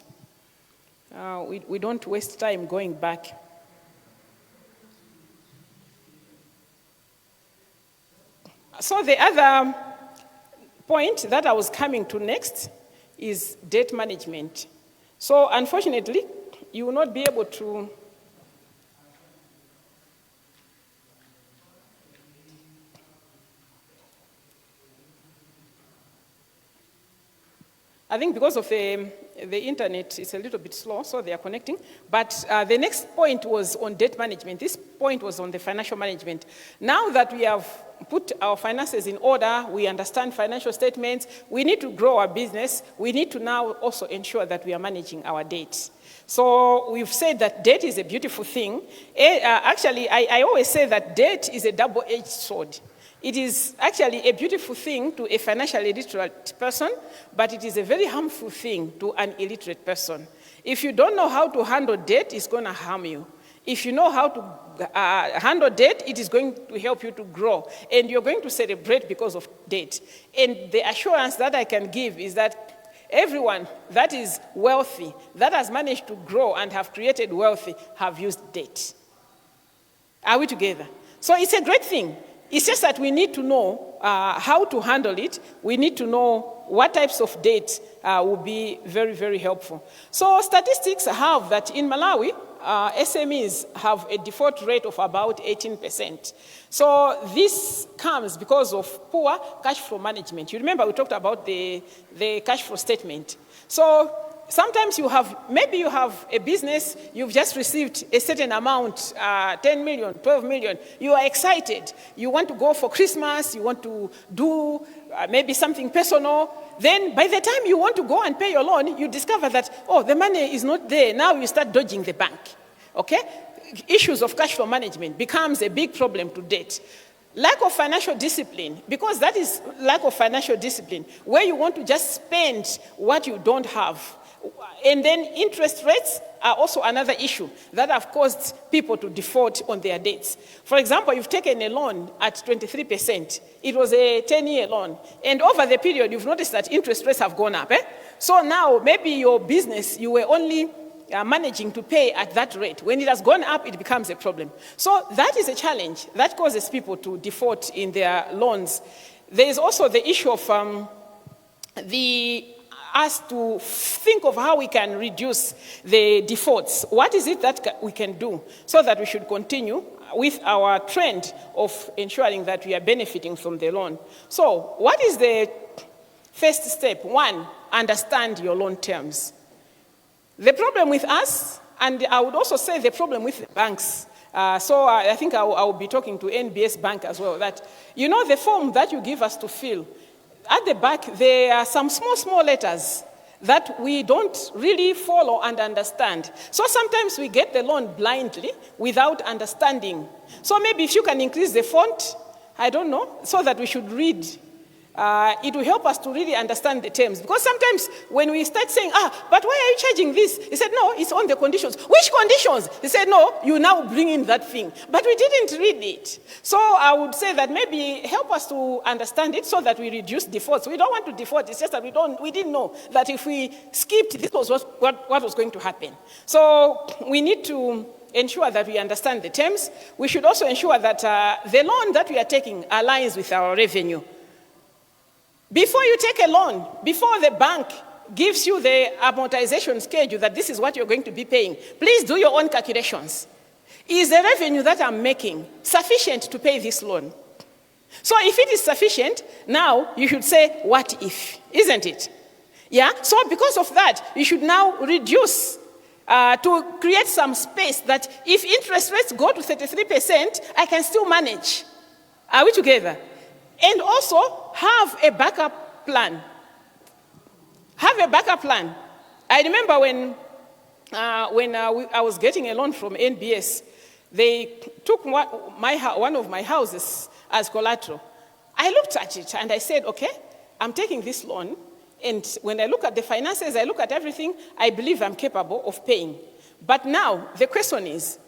waste time going back. So the other point that I was coming to next is debt management. So unfortunately, you will not be able to I think because of the internet, it's a little bit slow, so they are connecting. But the next point was on debt management. This point was on the financial management. Now that we have put our finances in order, we understand financial statements, we need to grow our business, we need to now also ensure that we are managing our debt. So we've said that debt is a beautiful thing. Actually, I always say that debt is a double-edged sword. It is actually a beautiful thing to a financially literate person, but it is a very harmful thing to an illiterate person. If you don't know how to handle debt, it's going to harm you. If you know how to handle debt, it is going to help you to grow. And you're going to celebrate because of debt. And the assurance that I can give is that everyone that is wealthy, that has managed to grow and have created wealth, have used debt. Are we together? So it's a great thing. It's just that we need to know how to handle it. We need to know what types of debt will be very, very helpful. So statistics have that in Malawi, SMEs have a default rate of about 18%. So this comes because of poor cash flow management. You remember we talked about the cash flow statement. So sometimes maybe you have a business, you've just received a certain amount, 10 million, 12 million. You are excited. You want to go for Christmas, you want to do maybe something personal. Then by the time you want to go and pay your loan, you discover that, oh, the money is not there. Now you start dodging the bank, okay? Issues of cash flow management becomes a big problem to debt. Lack of financial discipline, because that is lack of financial discipline, where you want to just spend what you don't have. And then interest rates are also another issue that have caused people to default on their debts. For example, you've taken a loan at 23%. It was a 10-year loan. And over the period, you've noticed that interest rates have gone up. So now, maybe your business, you were only managing to pay at that rate. When it has gone up, it becomes a problem. So that is a challenge that causes people to default in their loans. There is also the issue of us to think of how we can reduce the defaults. What is it that we can do so that we should continue with our trend of ensuring that we are benefiting from the loan? So what is the first step? One, understand your loan terms. The problem with us, and I would also say the problem with the banks, so I think I will be talking to NBS Bank as well, that you know the form that you give us to fill, at the back, there are some small letters that we don't really follow and understand. So sometimes we get the loan blindly without understanding. So maybe if you can increase the font, I don't know, so that we should read. It will help us to really understand the terms. Because sometimes when we start saying, but why are you charging this? He said, no, it's on the conditions. Which conditions? He said, no, you now bring in that thing. But we didn't read it. So I would say that maybe help us to understand it so that we reduce defaults. We don't want to default. It's just that we didn't know that if we skipped, this was what was going to happen. So we need to ensure that we understand the terms. We should also ensure that the loan that we are taking aligns with our revenue. Before you take a loan, before the bank gives you the amortization schedule that this is what you're going to be paying, please do your own calculations. Is the revenue that I'm making sufficient to pay this loan? So if it is sufficient, now you should say, what if? Isn't it? Yeah? So because of that, you should now reduce to create some space that if interest rates go to 33%, I can still manage. Are we together? And also have a backup plan. Have a backup plan. I remember when I was getting a loan from NBS, they took one of my houses as collateral. I looked at it and I said, okay, I'm taking this loan, and when I look at the finances, I look at everything, I believe I'm capable of paying. But now the question is,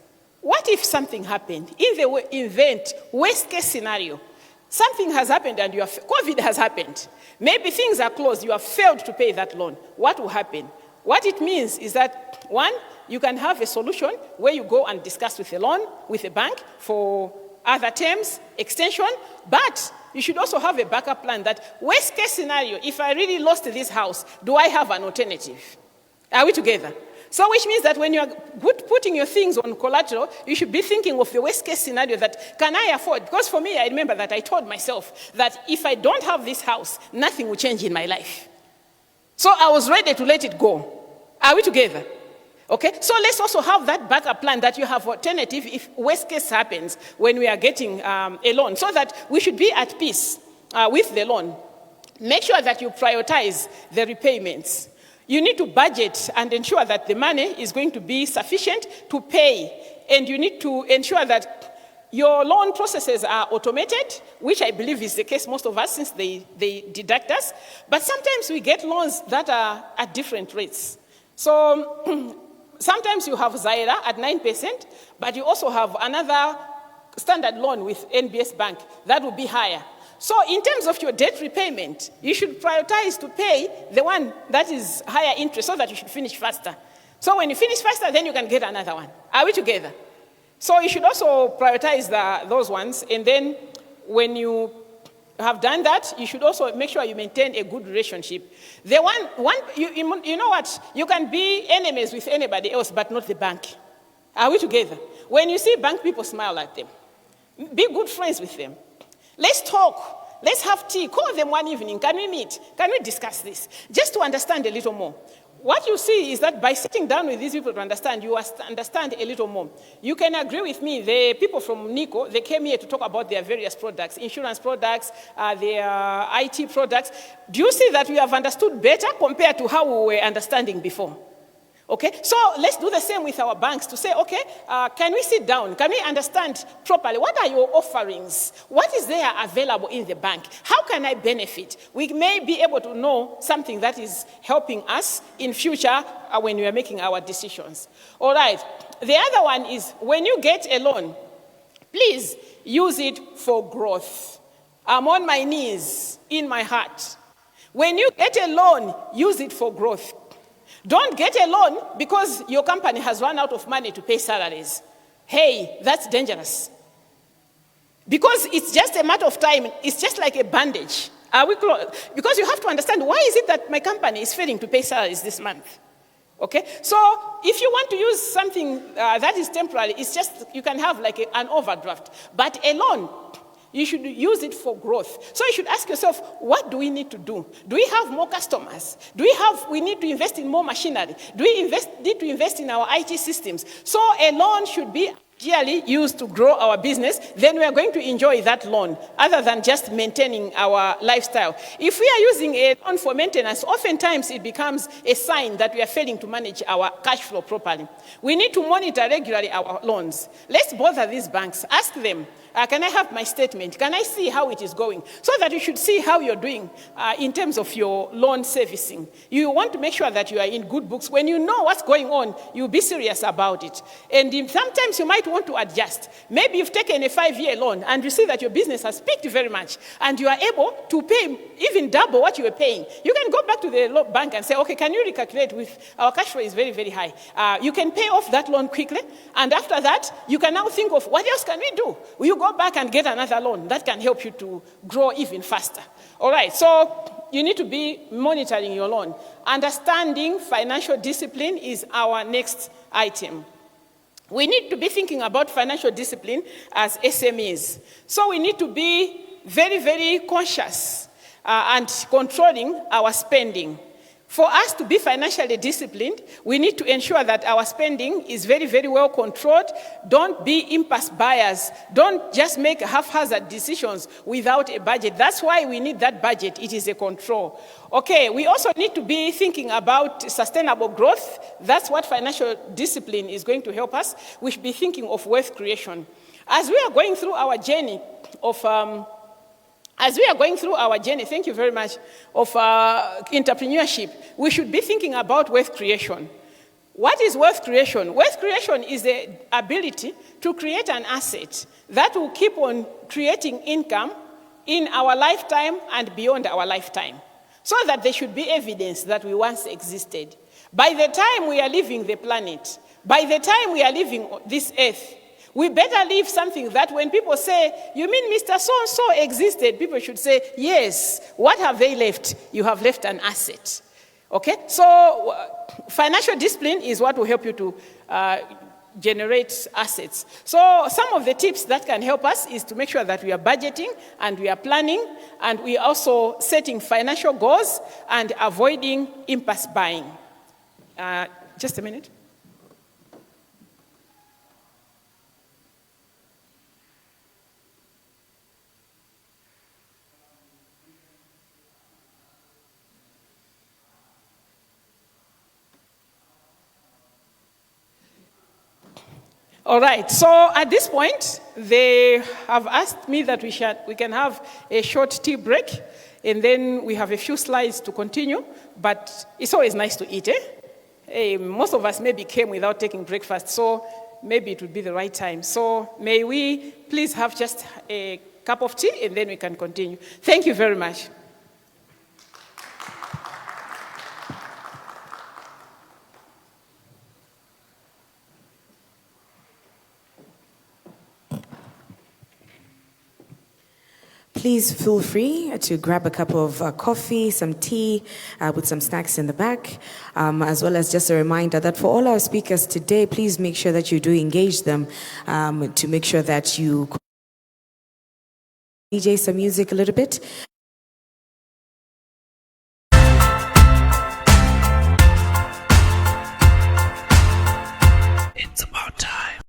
what if something happened? In the event, worst case scenario, something has happened and COVID has happened. Maybe things are closed, you have failed to pay that loan. What will happen? What it means is that, one, you can have a solution where you go and discuss with the bank for other terms, extension, but you should also have a backup plan that worst case scenario, if I really lost this house, do I have an alternative? Are we together? So which means that when you're putting your things on collateral, you should be thinking of the worst case scenario that, can I afford? Because for me, I remember that I told myself that if I don't have this house, nothing will change in my life. So I was ready to let it go. Are we together? Okay, so let's also have that backup plan that you have alternative if worst case happens when we are getting a loan, so that we should be at peace with the loan. Make sure that you prioritize the repayments. You need to budget and ensure that the money is going to be sufficient to pay. And you need to ensure that your loan processes are automated, which I believe is the case most of us since they deduct us. But sometimes we get loans that are at different rates. So sometimes you have Zaira at 9%, but you also have another standard loan with NBS Bank that will be higher. So in terms of your debt repayment, you should prioritize to pay the one that is higher interest so that you should finish faster. So when you finish faster, then you can get another one. Are we together? So you should also prioritize those ones. And then when you have done that, you should also make sure you maintain a good relationship. The you know what? You can be enemies with anybody else, but not the bank. Are we together? When you see bank people, smile at them. Be good friends with them. Let's talk. Let's have tea. Call them one evening. Can we meet? Can we discuss this? Just to understand a little more. What you see is that by sitting down with these people to understand, you understand a little more. You can agree with me, the people from NICO, they came here to talk about their various products, insurance products, their IT products. Do you see that we have understood better compared to how we were understanding before? Okay, so let's do the same with our banks to say, okay, can we sit down? Can we understand properly? What are your offerings? What is there available in the bank? How can I benefit? We may be able to know something that is helping us in future when we are making our decisions. All right, the other one is when you get a loan, please use it for growth. I'm on my knees in my heart. When you get a loan, use it for growth. Don't get a loan because your company has run out of money to pay salaries. Hey, that's dangerous. Because it's just a matter of time. It's just like a bandage. Because you have to understand, why is it that my company is failing to pay salaries this month? Okay? So if you want to use something that is temporary, it's just, you can have like an overdraft. But a loan, you should use it for growth. So you should ask yourself, what do we need to do? Do we have more customers? We need to invest in more machinery? Do we need to invest in our IT systems? So a loan should be ideally used to grow our business, then we are going to enjoy that loan, other than just maintaining our lifestyle. If we are using a loan for maintenance, oftentimes it becomes a sign that we are failing to manage our cash flow properly. We need to monitor regularly our loans. Let's bother these banks. Ask them, can I have my statement? Can I see how it is going? So that you should see how you're doing in terms of your loan servicing. You want to make sure that you are in good books. When you know what's going on, you'll be serious about it. And sometimes you might want to adjust. Maybe you've taken a 5-year loan and you see that your business has peaked very much and you are able to pay even double what you were paying. You can go back to the bank and say, okay, can you recalculate with our cash flow is very, very high. You can pay off that loan quickly. And after that, you can now think of what else can we do? Will you go back and get another loan that can help you to grow even faster? All right, so you need to be monitoring your loan. Understanding financial discipline is our next item. We need to be thinking about financial discipline as SMEs. So we need to be very, very conscious and controlling our spending. For us to be financially disciplined, we need to ensure that our spending is very, very well controlled. Don't be impulse buyers. Don't just make haphazard decisions without a budget. That's why we need that budget. It is a control. Okay, we also need to be thinking about sustainable growth. That's what financial discipline is going to help us. We should be thinking of wealth creation. As we are going through our journey of thank you very much, of entrepreneurship, we should be thinking about wealth creation. What is wealth creation? Wealth creation is the ability to create an asset that will keep on creating income in our lifetime and beyond our lifetime, so that there should be evidence that we once existed. By the time we are leaving the planet, by the time we are leaving this earth, we better leave something that when people say, you mean Mr. So-and-so existed, people should say, yes. What have they left? You have left an asset. Okay? So financial discipline is what will help you to generate assets. So some of the tips that can help us is to make sure that we are budgeting and we are planning and we are also setting financial goals and avoiding impulse buying. Just a minute. All right, so at this point, they have asked me that we can have a short tea break, and then we have a few slides to continue, but it's always nice to eat, eh? Most of us maybe came without taking breakfast, so maybe it would be the right time. So may we please have just a cup of tea and then we can continue. Thank you very much. Please feel free to grab a cup of coffee, some tea, with some snacks in the back, as well as just a reminder that for all our speakers today, please make sure that you do engage them to make sure that you DJ some music a little bit. It's about time.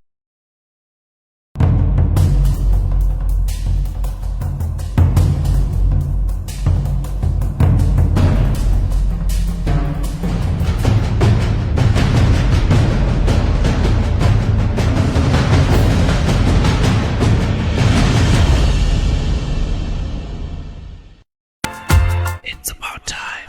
It's about time.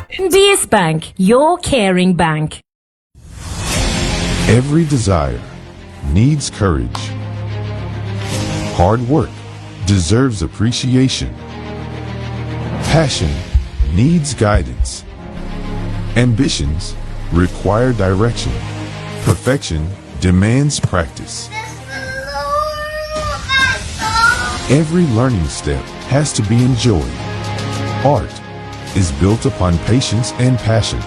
NBS Bank, your caring bank. Every desire needs courage. Hard work deserves appreciation. Passion needs guidance. Ambitions require direction. Perfection demands practice. Every learning step has to be enjoyed. Art is built upon patience and passion.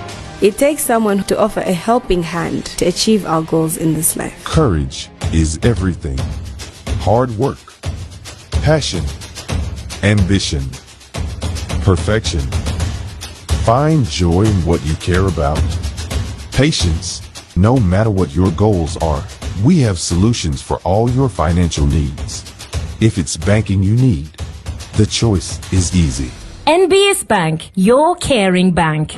It takes someone to offer a helping hand to achieve our goals in this life. Courage is everything. Hard work, passion, ambition, perfection. Find joy in what you care about. Patience, no matter what your goals are. We have solutions for all your financial needs. If it's banking you need, the choice is easy. NBS Bank, your caring bank.